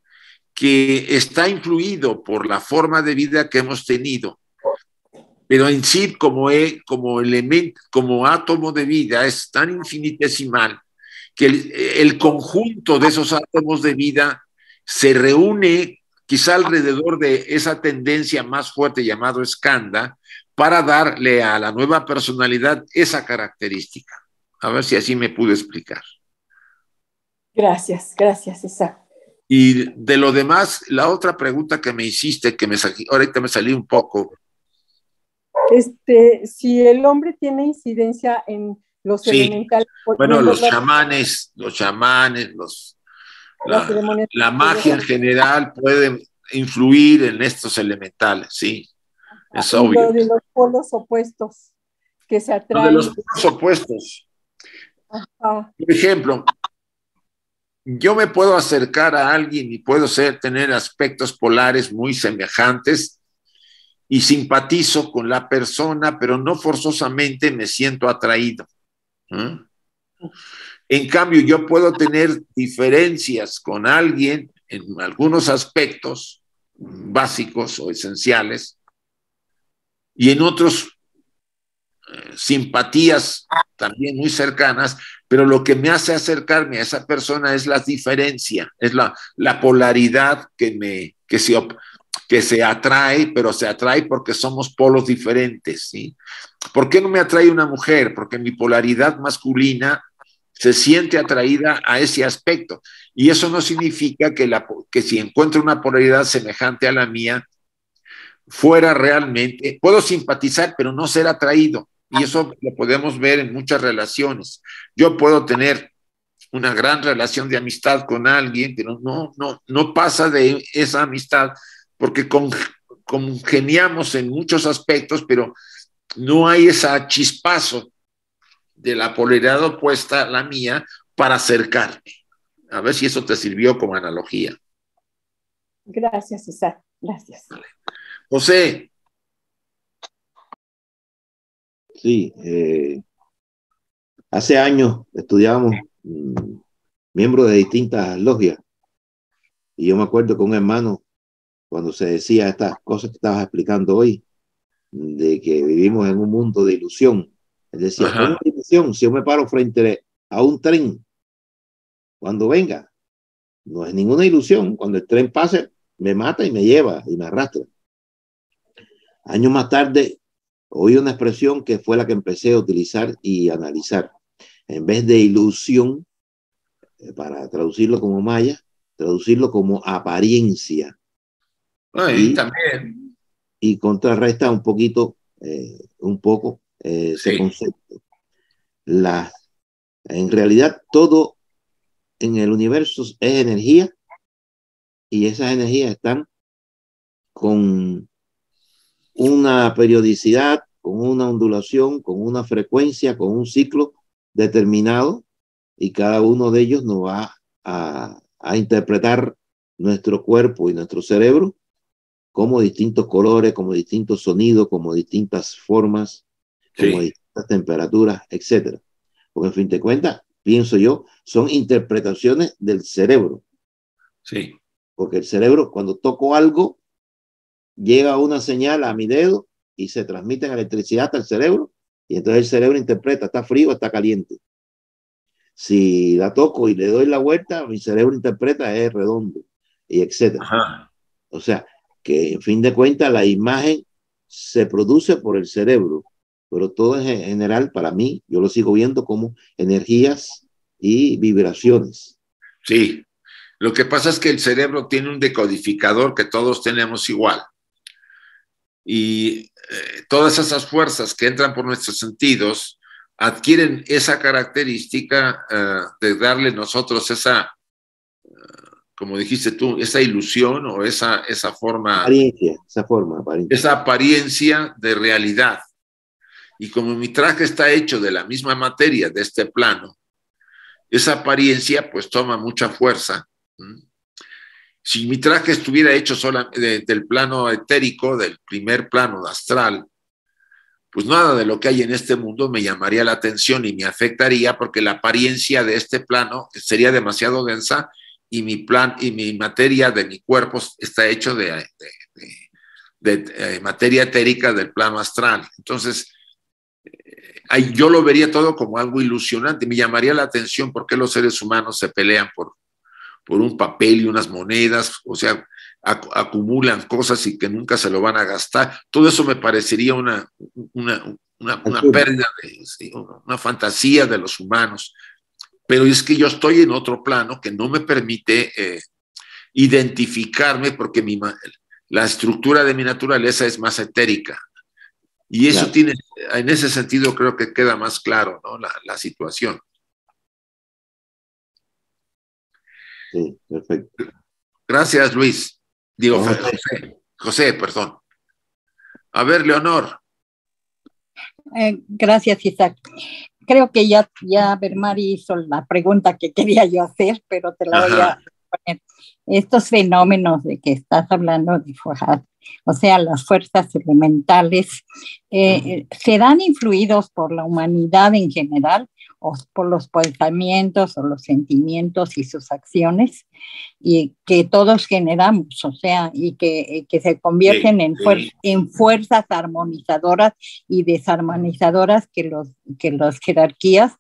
que está influido por la forma de vida que hemos tenido, pero en sí como elemento, como átomo de vida es tan infinitesimal que el conjunto de esos átomos de vida se reúne quizá alrededor de esa tendencia más fuerte llamado escanda para darle a la nueva personalidad esa característica. A ver si así me pude explicar. Gracias, César. Y de lo demás, la otra pregunta que me hiciste, ahorita me salí un poco. Si el hombre tiene incidencia en los elementales. Bueno, los chamanes, la magia en general puede influir en estos elementales, sí. Es obvio. Lo de los polos opuestos que se atraen. Lo de los polos opuestos. Ajá. Por ejemplo, yo me puedo acercar a alguien y puedo tener aspectos polares muy semejantes y simpatizo con la persona, pero no forzosamente me siento atraído. En cambio, yo puedo tener diferencias con alguien en algunos aspectos básicos o esenciales y en otros simpatías también muy cercanas, pero lo que me hace acercarme a esa persona es la diferencia, es la polaridad que se atrae, pero se atrae porque somos polos diferentes, ¿sí? ¿Por qué no me atrae una mujer? Porque mi polaridad masculina se siente atraída a ese aspecto. Y eso no significa que si encuentro una polaridad semejante a la mía, fuera realmente, puedo simpatizar, pero no ser atraído. Y eso lo podemos ver en muchas relaciones. Yo puedo tener una gran relación de amistad con alguien, pero no pasa de esa amistad porque congeniamos en muchos aspectos, pero no hay ese chispazo de la polaridad opuesta a la mía para acercarme. A ver si eso te sirvió como analogía. Gracias, César. Gracias. Vale. José. Sí, hace años estudiábamos miembros de distintas logias y yo me acuerdo con un hermano cuando se decía estas cosas que estabas explicando hoy, de que vivimos en un mundo de ilusión. Él decía, ¿cómo es ilusión? Si yo me paro frente a un tren, cuando venga, no es ninguna ilusión. Cuando el tren pase, me mata y me lleva y me arrastra. Años más tarde, oí una expresión que fue la que empecé a utilizar y analizar. En vez de ilusión, para traducirlo como maya, traducirlo como apariencia. Ahí también. Y contrarresta un poco ese concepto. En realidad todo en el universo es energía, y esas energías están con una periodicidad, con una ondulación, con una frecuencia, con un ciclo determinado, y cada uno de ellos nos va a interpretar nuestro cuerpo y nuestro cerebro como distintos colores, como distintos sonidos, como distintas formas, como distintas temperaturas, etcétera. Porque en fin de cuentas, pienso yo, son interpretaciones del cerebro. Sí. Porque el cerebro, cuando toco algo, llega una señal a mi dedo y se transmite en electricidad hasta el cerebro, y entonces el cerebro interpreta, está frío o está caliente. Si la toco y le doy la vuelta, mi cerebro interpreta, es redondo, y etcétera. Ajá. O sea, que en fin de cuentas la imagen se produce por el cerebro, pero todo en general, para mí, yo lo sigo viendo como energías y vibraciones. Sí. Lo que pasa es que el cerebro tiene un decodificador que todos tenemos igual. Y todas esas fuerzas que entran por nuestros sentidos adquieren esa característica de darle nosotros esa, como dijiste tú, esa ilusión o esa forma. Esa apariencia de realidad. Y como mi traje está hecho de la misma materia de este plano, esa apariencia pues toma mucha fuerza. Si mi traje estuviera hecho solo del plano etérico, del primer plano astral, pues nada de lo que hay en este mundo me llamaría la atención y me afectaría, porque la apariencia de este plano sería demasiado densa, y mi materia de mi cuerpo está hecho de materia etérica del plano astral. Entonces, yo lo vería todo como algo ilusionante. Me llamaría la atención por qué los seres humanos se pelean por un papel y unas monedas, o sea, acumulan cosas y que nunca se lo van a gastar. Todo eso me parecería una pérdida, una fantasía de los humanos. Pero es que yo estoy en otro plano que no me permite identificarme, porque la estructura de mi naturaleza es más etérica. Y eso tiene, en ese sentido, creo que queda más claro, ¿no? La situación. Sí, perfecto. Gracias, Luis. Digo, José, perdón. A ver, Leonor. Gracias, Isaac. Creo que ya Bermari hizo la pregunta que quería yo hacer, pero te la voy a poner. Estos fenómenos de que estás hablando de Fouad, o sea, las fuerzas elementales, ¿serán influidos por la humanidad en general, o por los pensamientos o los sentimientos y sus acciones, y que todos generamos, o sea, y que se convierten en fuerzas armonizadoras y desarmonizadoras que las jerarquías,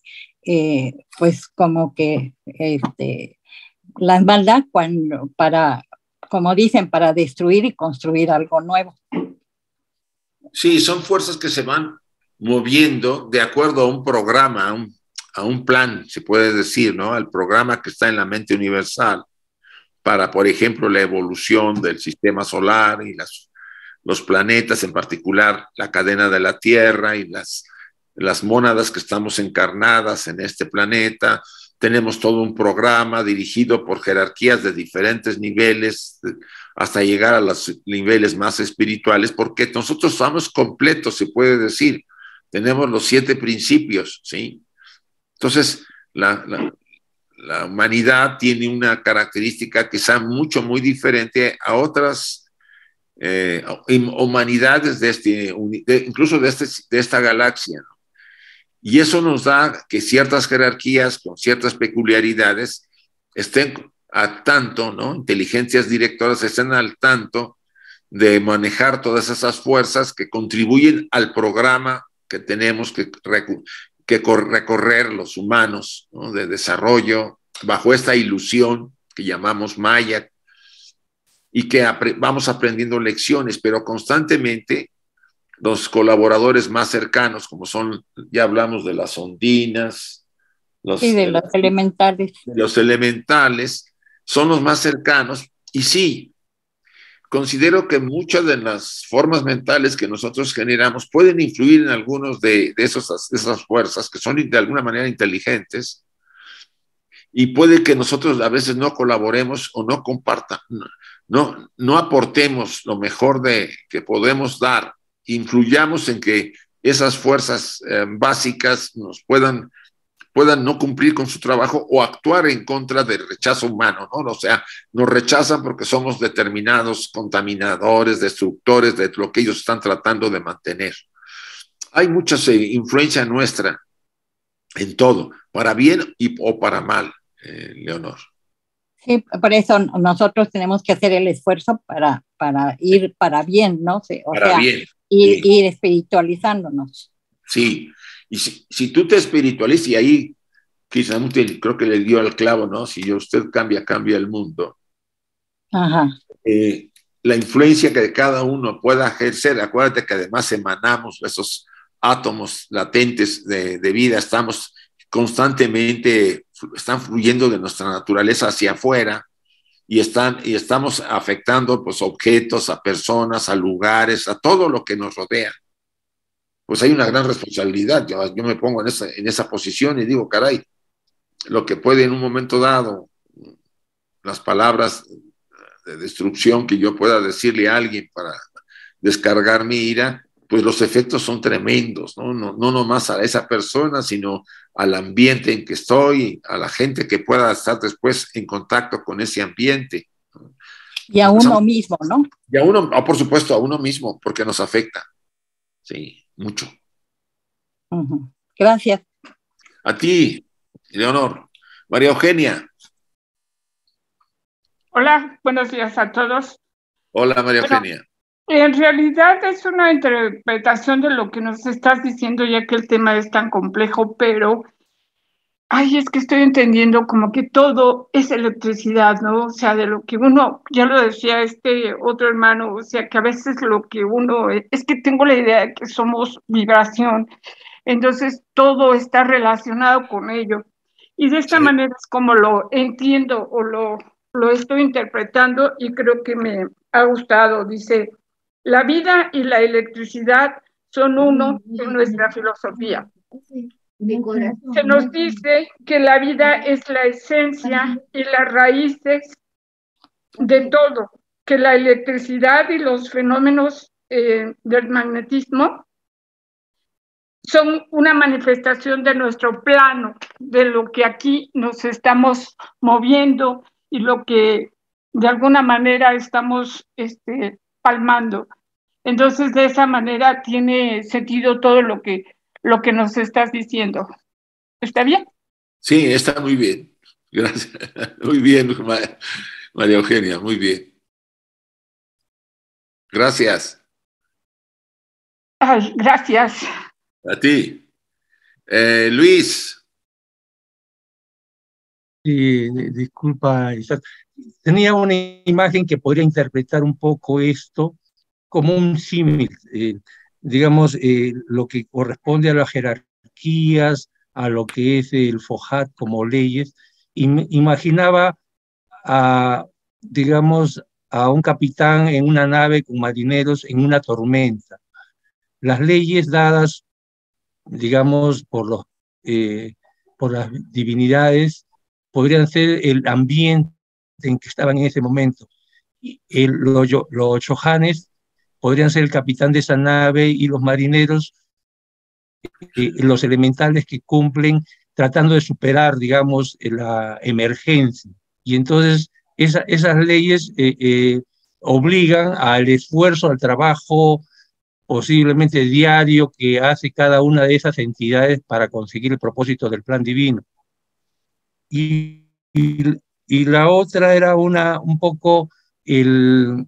pues como que las mandan como dicen, para destruir y construir algo nuevo? Sí, son fuerzas que se van moviendo de acuerdo a un programa, a un plan, se puede decir, ¿no? Al programa que está en la mente universal para, por ejemplo, la evolución del sistema solar y los planetas, en particular la cadena de la Tierra y las mónadas que estamos encarnadas en este planeta. Tenemos todo un programa dirigido por jerarquías de diferentes niveles hasta llegar a los niveles más espirituales, porque nosotros somos completos, se puede decir. Tenemos los 7 principios, ¿sí? Entonces, la humanidad tiene una característica quizá muy diferente a otras humanidades incluso de esta galaxia, ¿no? Y eso nos da que ciertas jerarquías con ciertas peculiaridades estén al tanto, ¿no? Inteligencias directoras estén al tanto de manejar todas esas fuerzas que contribuyen al programa que tenemos que recorrer los humanos, ¿no? De desarrollo bajo esta ilusión que llamamos Maya, y que vamos aprendiendo lecciones, pero constantemente los colaboradores más cercanos, como son, ya hablamos de las ondinas, los elementales. Los elementales son los más cercanos, y sí, considero que muchas de las formas mentales que nosotros generamos pueden influir en algunos de esas fuerzas que son de alguna manera inteligentes, y puede que nosotros a veces no colaboremos o no compartamos, no aportemos lo mejor que podemos dar, influyamos en que esas fuerzas básicas nos puedan no cumplir con su trabajo o actuar en contra del rechazo humano, ¿no? O sea, nos rechazan porque somos determinados contaminadores, destructores de lo que ellos están tratando de mantener. Hay mucha influencia nuestra en todo, para bien o para mal, Leonor. Sí, por eso nosotros tenemos que hacer el esfuerzo para ir para bien, ¿no? Bien. Ir espiritualizándonos. Sí, y si tú te espiritualizas, y ahí quizá creo que le dio al clavo, ¿no? Si usted cambia el mundo. Ajá. La influencia que cada uno pueda ejercer, acuérdate que además emanamos esos átomos latentes de vida, estamos constantemente, están fluyendo de nuestra naturaleza hacia afuera, y estamos afectando pues objetos, a personas, a lugares, a todo lo que nos rodea. Pues hay una gran responsabilidad. Yo me pongo en esa posición y digo, caray, lo que puede en un momento dado, las palabras de destrucción que yo pueda decirle a alguien para descargar mi ira, pues los efectos son tremendos, ¿no? No nomás a esa persona, sino al ambiente en que estoy, a la gente que pueda estar después en contacto con ese ambiente. Y a uno mismo, ¿no? Y a uno, por supuesto, a uno mismo, porque nos afecta. Sí, mucho. Uh-huh. Gracias. A ti, Leonor. María Eugenia. Hola, buenos días a todos. Hola, María Eugenia. En realidad es una interpretación de lo que nos estás diciendo, ya que el tema es tan complejo, pero es que estoy entendiendo como que todo es electricidad, ¿no? O sea, de lo que uno, ya lo decía este otro hermano, o sea, que a veces lo que uno, es que tengo la idea de que somos vibración, entonces todo está relacionado con ello. Y de esta manera es como lo entiendo o lo estoy interpretando, y creo que me ha gustado. Dice, la vida y la electricidad son uno en nuestra filosofía. Se nos dice que la vida es la esencia y las raíces de todo, que la electricidad y los fenómenos del magnetismo son una manifestación de nuestro plano, de lo que aquí nos estamos moviendo y lo que de alguna manera estamos palmando. Entonces, de esa manera tiene sentido todo lo que nos estás diciendo. ¿Está bien? Sí, está muy bien. Gracias. Muy bien, María Eugenia, muy bien. Gracias. Gracias. A ti. Luis. Sí, disculpa, Isaac. Tenía una imagen que podría interpretar un poco esto como un símil, digamos, lo que corresponde a las jerarquías, a lo que es el FOJAT como leyes. Imaginaba digamos, a un capitán en una nave con marineros en una tormenta. Las leyes dadas, digamos, por las divinidades podrían ser el ambiente en que estaban en ese momento. Los Chohanes podrían ser el capitán de esa nave, y los marineros, los elementales que cumplen tratando de superar, digamos, la emergencia. Y entonces esas leyes obligan al esfuerzo, al trabajo posiblemente diario que hace cada una de esas entidades para conseguir el propósito del plan divino. Y la otra era un poco el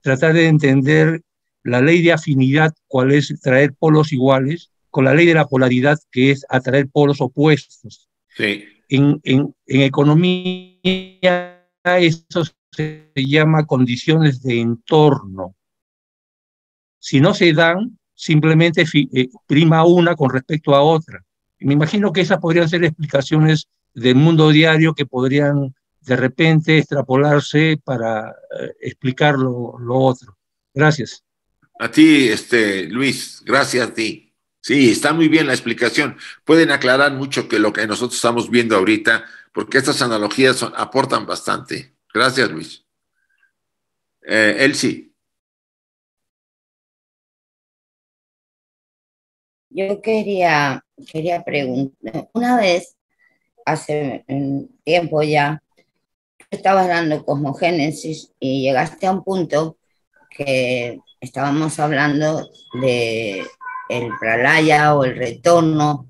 tratar de entender la ley de afinidad, cuál es traer polos iguales, con la ley de la polaridad, que es atraer polos opuestos. Sí. En economía eso se llama condiciones de entorno. Si no se dan, simplemente prima una con respecto a otra. Me imagino que esas podrían ser explicaciones del mundo diario que podrían de repente extrapolarse para explicar lo otro. Gracias. A ti, Luis, gracias a ti. Sí, está muy bien la explicación. Pueden aclarar mucho que lo que nosotros estamos viendo ahorita, porque estas analogías aportan bastante. Gracias, Luis. Elsie. Yo quería preguntar, una vez, hace un tiempo ya, estabas dando cosmogénesis y llegaste a un punto que estábamos hablando de el pralaya o el retorno,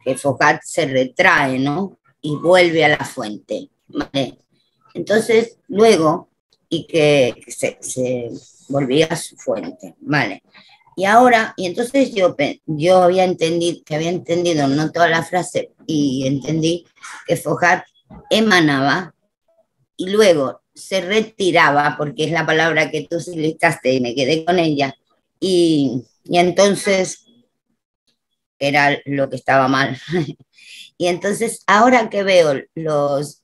que Foucault se retrae, ¿no? Y vuelve a la fuente, ¿vale? Entonces, luego, y que se volvía a su fuente, ¿vale? Y ahora, y entonces yo había entendido, no toda la frase, y entendí que Foucault emanaba y luego se retiraba, porque es la palabra que tú utilizaste y me quedé con ella, y entonces era lo que estaba mal. Y entonces ahora que veo los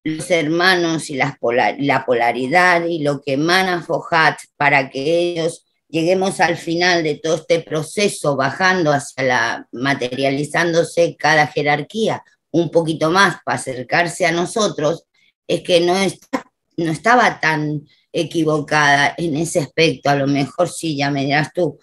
hermanos y la polaridad y lo que emana Foucault para que ellos lleguemos al final de todo este proceso, bajando hacia materializándose cada jerarquía un poquito más para acercarse a nosotros, es que no estaba tan equivocada en ese aspecto. A lo mejor sí, ya me dirás tú,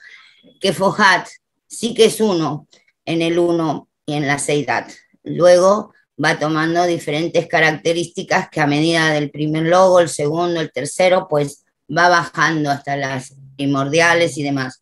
que Foucault sí que es uno en el uno y en la seidad. Luego va tomando diferentes características que a medida del primer logo, el segundo, el tercero, pues va bajando hasta las primordiales y demás,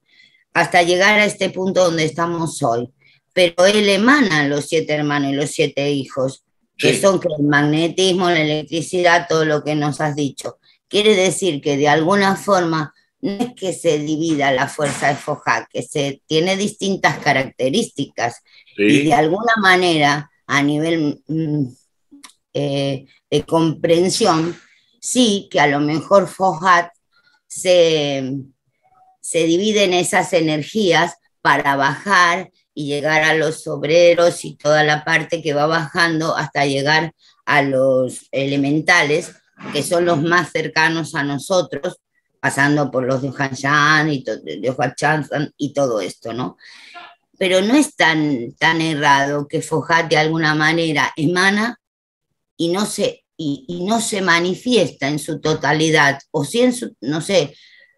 hasta llegar a este punto donde estamos hoy. Pero él emana los 7 hermanos y los 7 hijos, que sí, son el magnetismo, la electricidad, todo lo que nos has dicho. Quiere decir que de alguna forma no es que se divida la fuerza de Foucault, que tiene distintas características, sí, y de alguna manera, a nivel de comprensión, sí que a lo mejor Foucault se divide en esas energías para bajar y llegar a los obreros y toda la parte que va bajando hasta llegar a los elementales, que son los más cercanos a nosotros, pasando por los de Hanshan y todo esto, ¿no? Pero no es tan errado que Foucault de alguna manera emana y no se manifiesta en su totalidad, o si en su, no sé,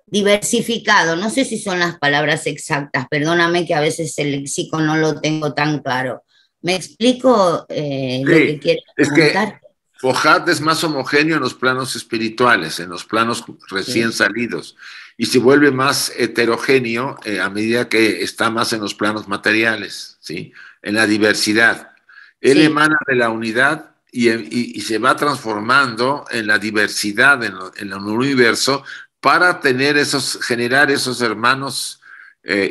diversificado, no sé si son las palabras exactas, perdóname que a veces el léxico no lo tengo tan claro. ¿Me explico sí, lo que quiero preguntar? Es que Foucault es más homogéneo en los planos espirituales, en los planos recién salidos, y se vuelve más heterogéneo a medida que está más en los planos materiales, ¿sí? En la diversidad. Él emana de la unidad y se va transformando en la diversidad, en el universo, para generar esos hermanos,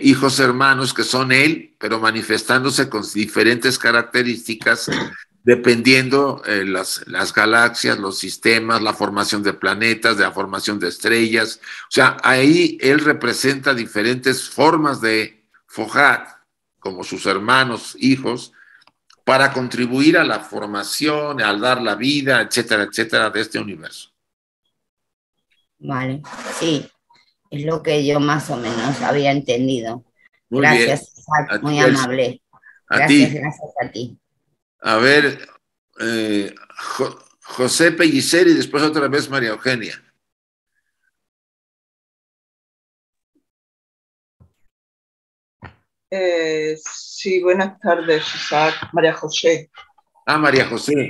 hijos hermanos que son él, pero manifestándose con diferentes características, dependiendo las galaxias, los sistemas, la formación de planetas, de la formación de estrellas. O sea, ahí él representa diferentes formas de Foucault, como sus hermanos, hijos, para contribuir a la formación, al dar la vida, etcétera, etcétera, de este universo. Vale, sí, es lo que yo más o menos había entendido. Muy gracias, bien. Muy amable. Gracias a ti. A ver, José Pellicer y después otra vez María Eugenia. Sí, buenas tardes, Isaac. María José. Ah, María José.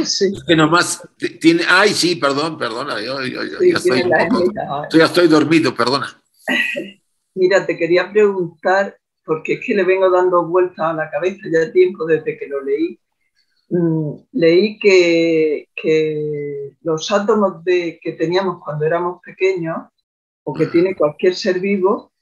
Sí. Es que nomás tiene... Ay, sí, perdona. Yo sí, ya estoy dormido, perdona. Mira, te quería preguntar, porque es que le vengo dando vueltas a la cabeza ya tiempo desde que lo leí. Leí que los átomos que teníamos cuando éramos pequeños, o que tiene cualquier ser vivo,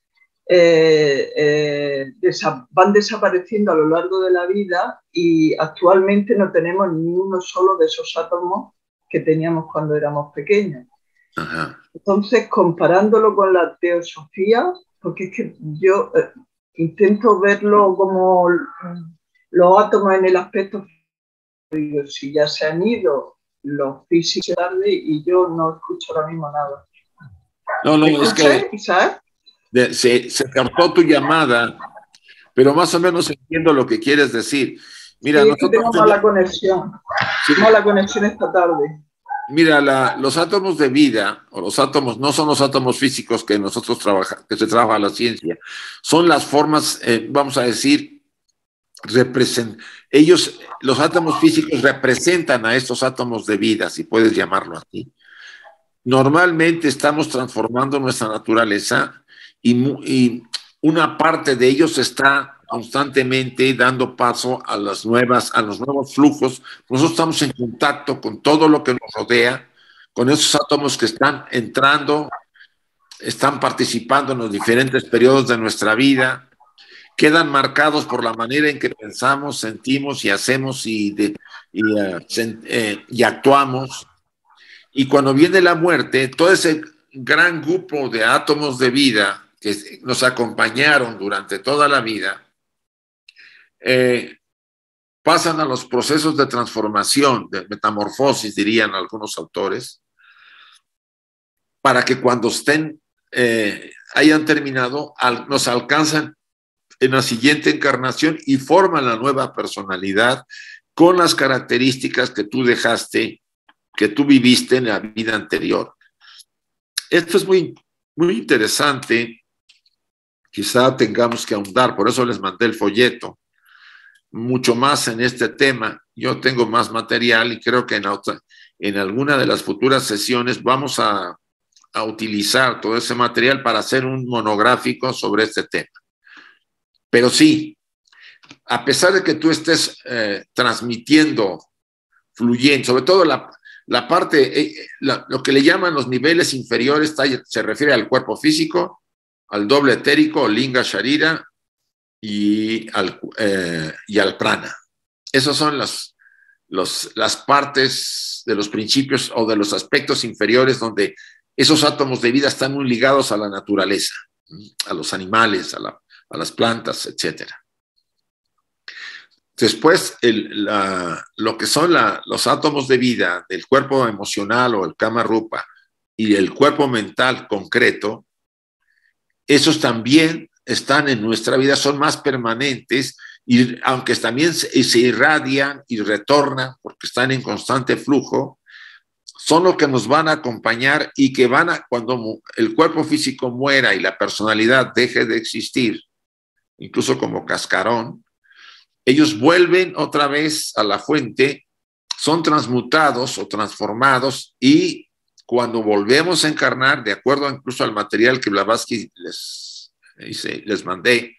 van desapareciendo a lo largo de la vida y actualmente no tenemos ni uno solo de esos átomos que teníamos cuando éramos pequeños. Ajá. Entonces, comparándolo con la teosofía, porque es que yo intento verlo como los átomos en el aspecto, si ya se han ido los físicos tarde y yo no escucho ahora mismo nada. No, ¿Me es escuchas, que Isaac? se cortó tu llamada, pero más o menos entiendo lo que quieres decir. Mira, Sí, es que nosotros tengo mala conexión. Sí. Mala conexión esta tarde. Mira, los átomos de vida, o los átomos, no son los átomos físicos que nosotros que se trabaja la ciencia, son las formas, vamos a decir, los átomos físicos representan a estos átomos de vida, si puedes llamarlo así. Normalmente estamos transformando nuestra naturaleza y una parte de ellos está constantemente dando paso a los nuevos flujos. Nosotros estamos en contacto con todo lo que nos rodea, con esos átomos que están entrando, están participando en los diferentes periodos de nuestra vida, quedan marcados por la manera en que pensamos, sentimos y hacemos y actuamos. Y cuando viene la muerte, todo ese gran grupo de átomos de vida que nos acompañaron durante toda la vida, pasan a los procesos de transformación, de metamorfosis, dirían algunos autores, para que cuando hayan terminado, nos alcanzan en la siguiente encarnación y forman la nueva personalidad con las características que tú dejaste, que tú viviste en la vida anterior. Esto es muy, muy interesante. Quizá tengamos que ahondar, por eso les mandé el folleto, mucho más en este tema. Yo tengo más material y creo que en alguna de las futuras sesiones vamos a utilizar todo ese material para hacer un monográfico sobre este tema. Pero sí, a pesar de que tú estés transmitiendo, fluyendo, sobre todo la parte, lo que le llaman los niveles inferiores, se refiere al cuerpo físico, al doble etérico, linga sharira y al prana. Esas son las partes de los principios o de los aspectos inferiores donde esos átomos de vida están muy ligados a la naturaleza, a los animales, a las plantas, etc. Después, lo que son los átomos de vida del cuerpo emocional o el Kama Rupa y el cuerpo mental concreto, esos también están en nuestra vida, son más permanentes, y aunque también se irradian y retornan porque están en constante flujo, son los que nos van a acompañar y que cuando el cuerpo físico muera y la personalidad deje de existir, incluso como cascarón, ellos vuelven otra vez a la fuente, son transmutados o transformados, y cuando volvemos a encarnar, de acuerdo incluso al material que Blavatsky les mandé,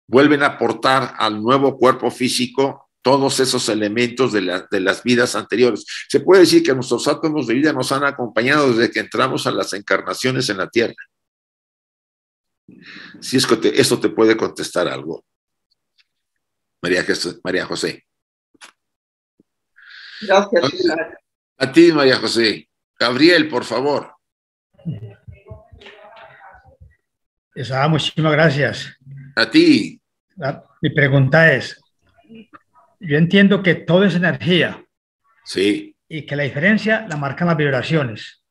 vuelven a aportar al nuevo cuerpo físico todos esos elementos de las vidas anteriores. Se puede decir que nuestros átomos de vida nos han acompañado desde que entramos a las encarnaciones en la Tierra. Si es que esto te puede contestar algo, María José. Gracias, Isaac. A ti, María José. Gabriel, por favor. Isaac, muchísimas gracias. A ti. Mi pregunta es, yo entiendo que todo es energía. Sí. Y que la diferencia la marcan las vibraciones.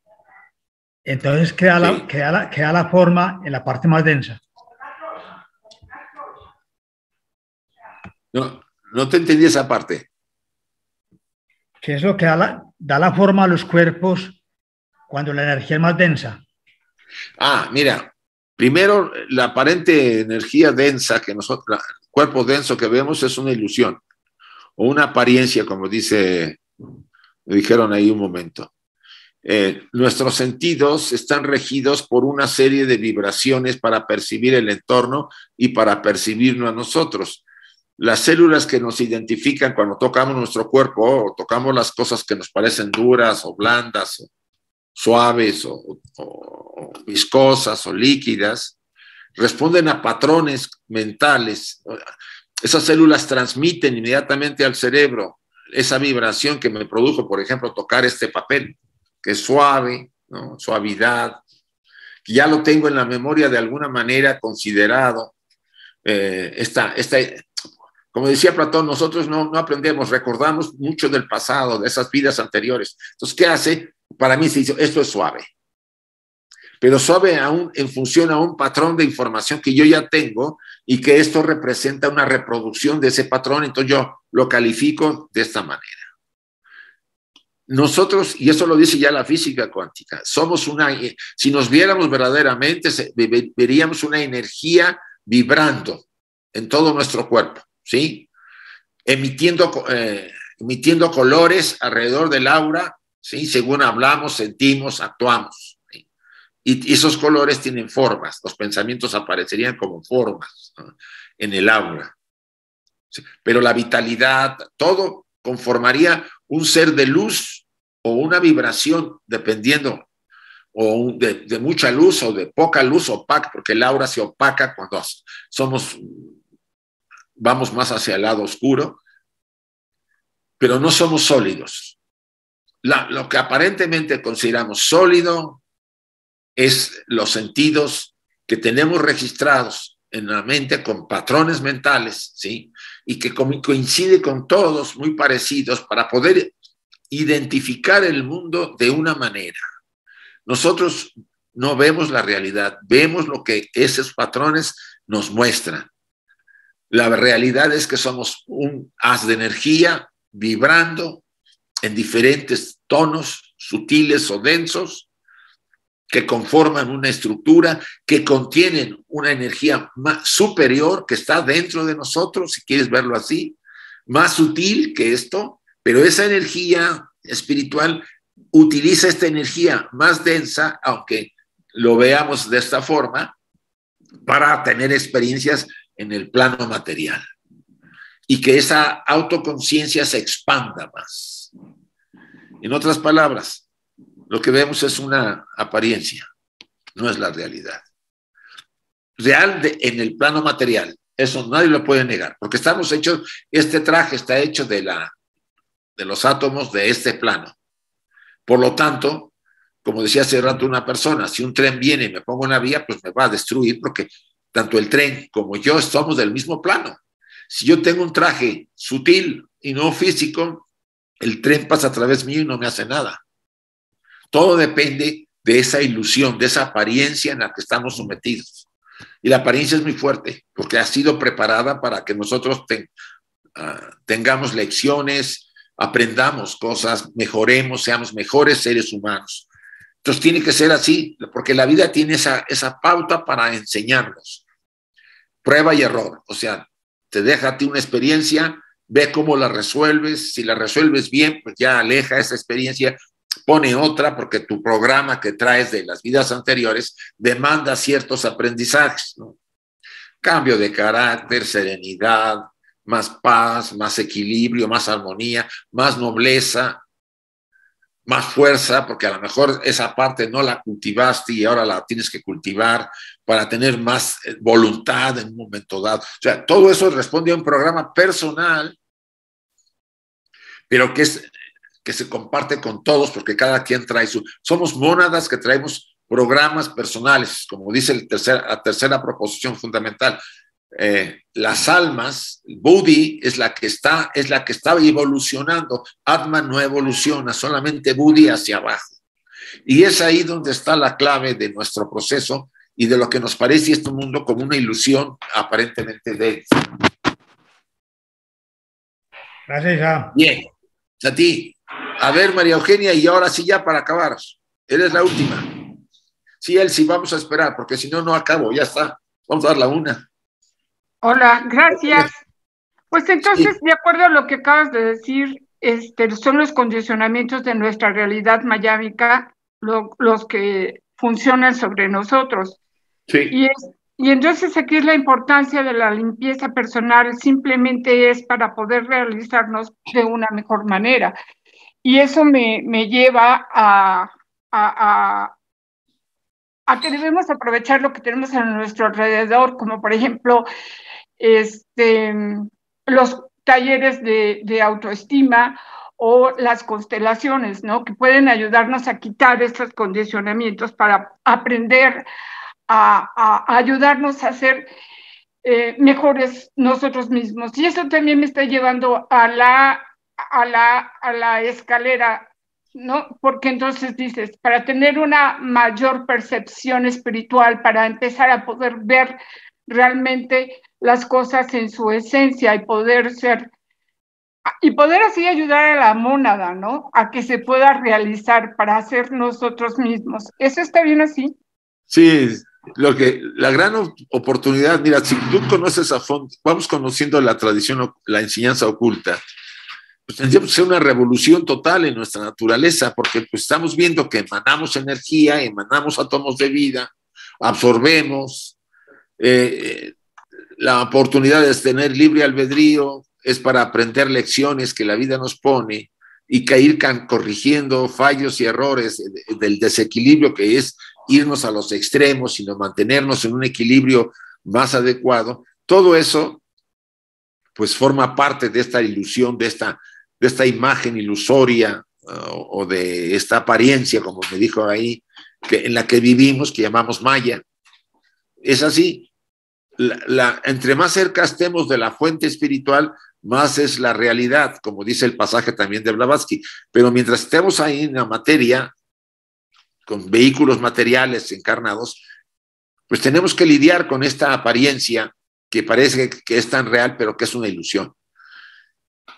Entonces queda la forma en la parte más densa. No te entendí esa parte. ¿Qué es lo que da la forma a los cuerpos cuando la energía es más densa? Mira, primero la aparente energía densa que nosotros, el cuerpo denso que vemos es una ilusión o una apariencia, como dijeron ahí un momento. Nuestros sentidos están regidos por una serie de vibraciones para percibir el entorno y para percibirnos a nosotros. Las células que nos identifican cuando tocamos nuestro cuerpo o tocamos las cosas que nos parecen duras o blandas o suaves o viscosas o líquidas, responden a patrones mentales. Esas células transmiten inmediatamente al cerebro esa vibración que me produjo, por ejemplo, tocar este papel, que es suave, ¿no? Suavidad, que ya lo tengo en la memoria de alguna manera considerado. Como decía Platón, nosotros no aprendemos, recordamos mucho del pasado, de esas vidas anteriores. Entonces, ¿qué hace? Para mí se dice, esto es suave. Pero suave aún en función a un patrón de información que yo ya tengo y que esto representa una reproducción de ese patrón, entonces yo lo califico de esta manera. Nosotros, y eso lo dice ya la física cuántica, somos si nos viéramos verdaderamente, veríamos una energía vibrando en todo nuestro cuerpo, ¿sí? Emitiendo colores alrededor del aura, ¿sí? Según hablamos, sentimos, actuamos, ¿sí? Y esos colores tienen formas, los pensamientos aparecerían como formas, ¿no? En el aura. ¿Sí? Pero la vitalidad, todo conformaría un ser de luz o una vibración, dependiendo, o de mucha luz o de poca luz, opaca, porque el aura se opaca cuando vamos más hacia el lado oscuro, pero no somos sólidos. Lo que aparentemente consideramos sólido es los sentidos que tenemos registrados en la mente con patrones mentales, ¿sí? Y que coincide con todos muy parecidos para poder identificar el mundo de una manera. Nosotros no vemos la realidad, vemos lo que esos patrones nos muestran. La realidad es que somos un haz de energía vibrando en diferentes tonos sutiles o densos que conforman una estructura, que contienen una energía más superior que está dentro de nosotros, si quieres verlo así, más sutil que esto, pero esa energía espiritual utiliza esta energía más densa, aunque lo veamos de esta forma, para tener experiencias en el plano material y que esa autoconciencia se expanda más. En otras palabras, lo que vemos es una apariencia, no es la realidad. Real en el plano material, eso nadie lo puede negar, porque estamos hechos, este traje está hecho de los átomos de este plano. Por lo tanto, como decía hace rato una persona, si un tren viene y me pongo en una vía, pues me va a destruir, porque tanto el tren como yo somos del mismo plano. Si yo tengo un traje sutil y no físico, el tren pasa a través mío y no me hace nada. Todo depende de esa ilusión, de esa apariencia en la que estamos sometidos. Y la apariencia es muy fuerte, porque ha sido preparada para que nosotros tengamos lecciones, aprendamos cosas, mejoremos, seamos mejores seres humanos. Entonces tiene que ser así, porque la vida tiene esa pauta para enseñarnos. Prueba y error, o sea, te deja a ti una experiencia, ve cómo la resuelves, si la resuelves bien, pues ya aleja esa experiencia, pone otra, porque tu programa que traes de las vidas anteriores demanda ciertos aprendizajes, ¿no? Cambio de carácter, serenidad, más paz, más equilibrio, más armonía, más nobleza, más fuerza, porque a lo mejor esa parte no la cultivaste y ahora la tienes que cultivar para tener más voluntad en un momento dado. O sea, todo eso responde a un programa personal, pero que se comparte con todos, porque cada quien trae somos mónadas que traemos programas personales, como dice la tercera proposición fundamental. Las almas, Buddhi es la que está evolucionando. Atma no evoluciona, solamente Buddhi hacia abajo. Y es ahí donde está la clave de nuestro proceso y de lo que nos parece este mundo como una ilusión aparentemente densa. Gracias, ya. Bien, a ti. A ver, María Eugenia, y ahora sí ya para acabar. Eres la última. Sí, Elsie, vamos a esperar, porque si no, no acabo, ya está. Vamos a dar la una. Hola, gracias. Pues entonces, sí, de acuerdo a lo que acabas de decir, son los condicionamientos de nuestra realidad mayámica los que funcionan sobre nosotros. Sí. Y entonces aquí es la importancia de la limpieza personal, simplemente es para poder realizarnos de una mejor manera. Y eso me lleva a que debemos aprovechar lo que tenemos a nuestro alrededor, como por ejemplo los talleres de autoestima o las constelaciones, ¿no? Que pueden ayudarnos a quitar estos condicionamientos para aprender a ayudarnos a ser mejores nosotros mismos. Y eso también me está llevando a la escalera, ¿no? Porque entonces dices, para tener una mayor percepción espiritual, para empezar a poder ver realmente las cosas en su esencia y poder así ayudar a la mónada, ¿no? A que se pueda realizar para ser nosotros mismos. ¿Eso está bien así? Sí, la gran oportunidad, mira, si tú conoces a fondo, vamos conociendo la tradición, la enseñanza oculta, pues tendríamos que hacer una revolución total en nuestra naturaleza, porque pues estamos viendo que emanamos energía, emanamos átomos de vida, absorbemos, la oportunidad de tener libre albedrío es para aprender lecciones que la vida nos pone y que ir corrigiendo fallos y errores del desequilibrio que es irnos a los extremos, sino mantenernos en un equilibrio más adecuado. Todo eso pues forma parte de esta ilusión, de esta imagen ilusoria o de esta apariencia, como me dijo ahí, en la que vivimos, que llamamos Maya. Es así. Entre más cerca estemos de la fuente espiritual, más es la realidad, como dice el pasaje también de Blavatsky. Pero mientras estemos ahí en la materia, con vehículos materiales encarnados, pues tenemos que lidiar con esta apariencia que parece que es tan real, pero que es una ilusión.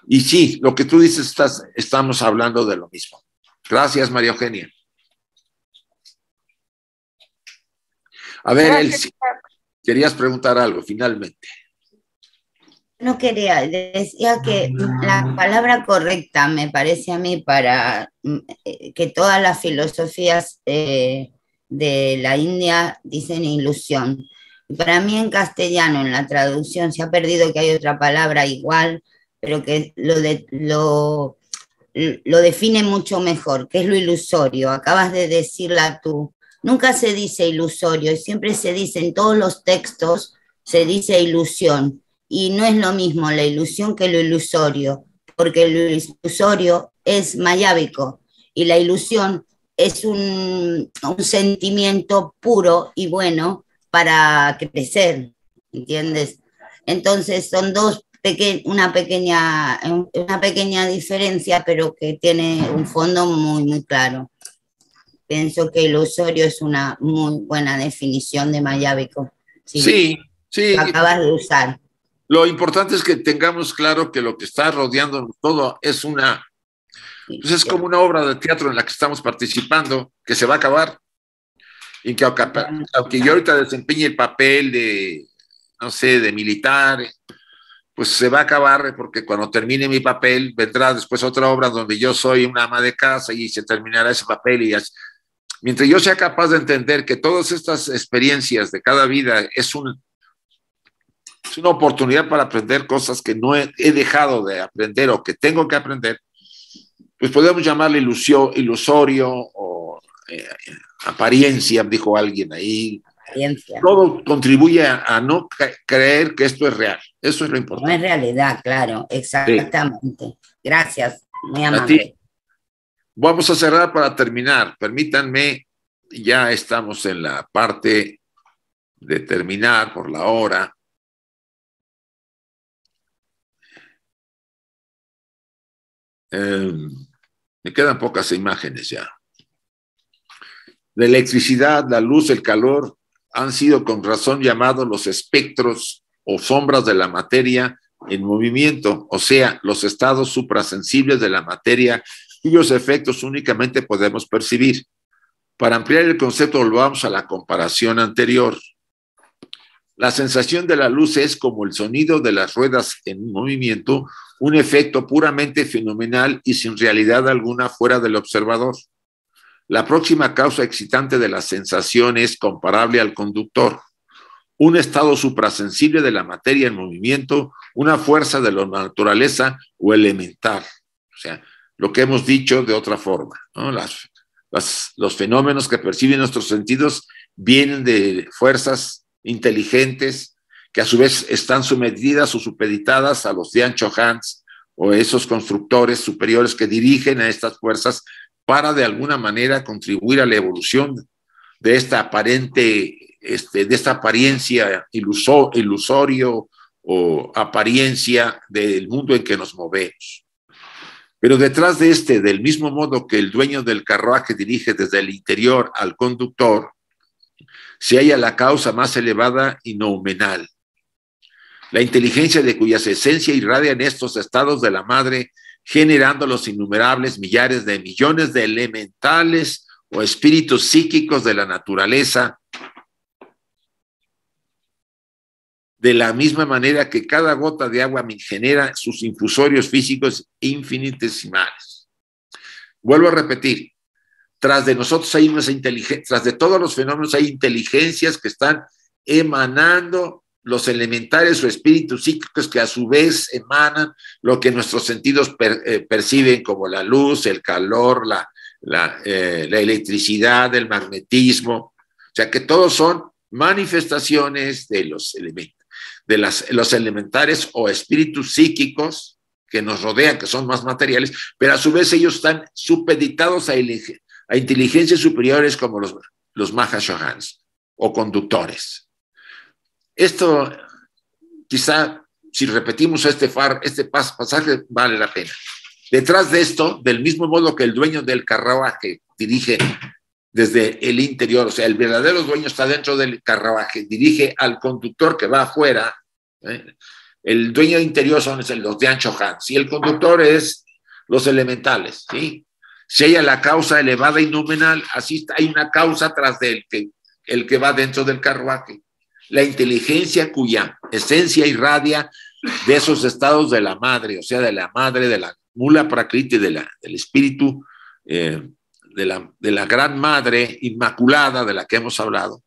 Y sí, lo que tú dices, estamos hablando de lo mismo. Gracias, María Eugenia. A ver, Elsie, querías preguntar algo, finalmente. No quería, decía que la palabra correcta me parece a mí para que todas las filosofías de la India dicen ilusión. Y para mí en castellano, en la traducción, se ha perdido que hay otra palabra igual, pero que lo define mucho mejor, que es lo ilusorio. Acabas de decirla tú. Nunca se dice ilusorio, siempre se dice en todos los textos, se dice ilusión. Y no es lo mismo la ilusión que lo ilusorio, porque lo ilusorio es mayábico y la ilusión es un sentimiento puro y bueno para crecer, ¿entiendes? Entonces son una pequeña diferencia, pero que tiene un fondo muy, muy claro. Pienso que ilusorio es una muy buena definición de mayábico. Sí, sí. Lo acabas de usar. Lo importante es que tengamos claro que lo que está rodeándonos todo es pues es como una obra de teatro en la que estamos participando, que se va a acabar. Y que aunque yo ahorita desempeñe el papel de, no sé, de militar, pues se va a acabar porque cuando termine mi papel vendrá después otra obra donde yo soy una ama de casa y se terminará ese papel y así. Mientras yo sea capaz de entender que todas estas experiencias de cada vida es una oportunidad para aprender cosas que no he dejado de aprender o que tengo que aprender, pues podemos llamarle ilusorio o apariencia, dijo alguien ahí. Apariencia. Todo contribuye a no creer que esto es real. Eso es lo importante. No es realidad, claro, exactamente. Sí. Gracias, muy amable. Vamos a cerrar para terminar. Permítanme, ya estamos en la parte de terminar por la hora. Me quedan pocas imágenes ya. La electricidad, la luz, el calor han sido con razón llamados los espectros o sombras de la materia en movimiento, o sea, los estados suprasensibles de la materia cuyos efectos únicamente podemos percibir. Para ampliar el concepto, volvamos a la comparación anterior. La sensación de la luz es como el sonido de las ruedas en movimiento, un efecto puramente fenomenal y sin realidad alguna fuera del observador. La próxima causa excitante de la sensación es comparable al conductor. Un estado suprasensible de la materia en movimiento, una fuerza de la naturaleza o elemental. O sea, lo que hemos dicho de otra forma, ¿no? Los fenómenos que perciben nuestros sentidos vienen de fuerzas inteligentes que a su vez están sometidas o supeditadas a los Dian-Chohans o esos constructores superiores que dirigen a estas fuerzas para de alguna manera contribuir a la evolución de esta aparente de esta apariencia ilusorio o apariencia del mundo en que nos movemos. Pero detrás de del mismo modo que el dueño del carruaje dirige desde el interior al conductor, se halla la causa más elevada y noumenal. La inteligencia de cuyas esencia irradia en estos estados de la madre, generando los innumerables millares de millones de elementales o espíritus psíquicos de la naturaleza, de la misma manera que cada gota de agua genera sus infusorios físicos infinitesimales. Vuelvo a repetir, tras de nosotros hay unas inteligencias, tras de todos los fenómenos hay inteligencias que están emanando los elementales o espíritus psíquicos que a su vez emanan lo que nuestros sentidos perciben como la luz, el calor, la electricidad, el magnetismo. O sea que todos son manifestaciones de los elementos, de los elementales o espíritus psíquicos que nos rodean, que son más materiales, pero a su vez ellos están supeditados a inteligencias superiores como los Mahashogans o conductores. Esto, quizá, si repetimos este pasaje, vale la pena. Detrás de esto, del mismo modo que el dueño del carruaje dirige desde el interior, o sea, el verdadero dueño está dentro del carruaje, dirige al conductor que va afuera. El dueño interior son los de Ancho Hans y el conductor es los elementales, ¿sí? Si haya la causa elevada y noumenal, así hay una causa tras del el que va dentro del carruaje. La inteligencia cuya esencia irradia de esos estados de la madre, o sea, de la madre, de la mula prakriti, del espíritu, de la gran madre inmaculada de la que hemos hablado,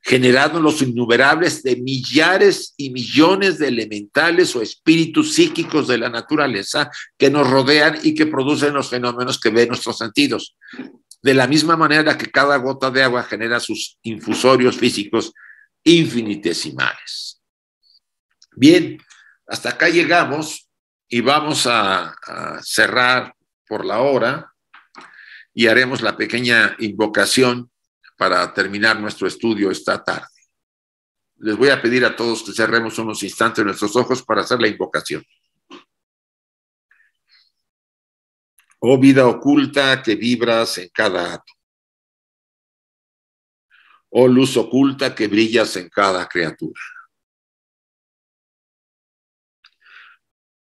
generando los innumerables de millares y millones de elementales o espíritus psíquicos de la naturaleza que nos rodean y que producen los fenómenos que ven nuestros sentidos. De la misma manera que cada gota de agua genera sus infusorios físicos infinitesimales. Bien, hasta acá llegamos y vamos a cerrar por la hora y haremos la pequeña invocación para terminar nuestro estudio esta tarde. Les voy a pedir a todos que cerremos unos instantes nuestros ojos para hacer la invocación. Oh vida oculta que vibras en cada átomo. Oh luz oculta que brillas en cada criatura.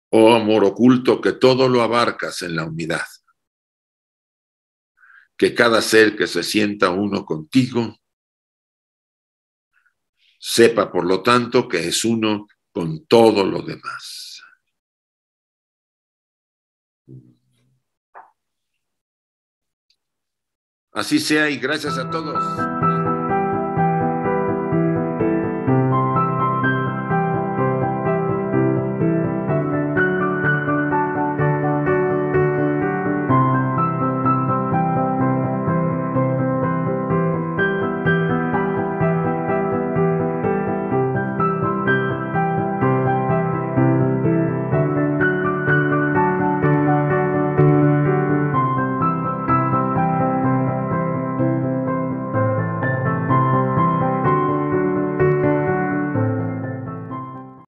Oh amor oculto que todo lo abarcas en la unidad. Que cada ser que se sienta uno contigo sepa, por lo tanto, que es uno con todo lo demás. Así sea y gracias a todos.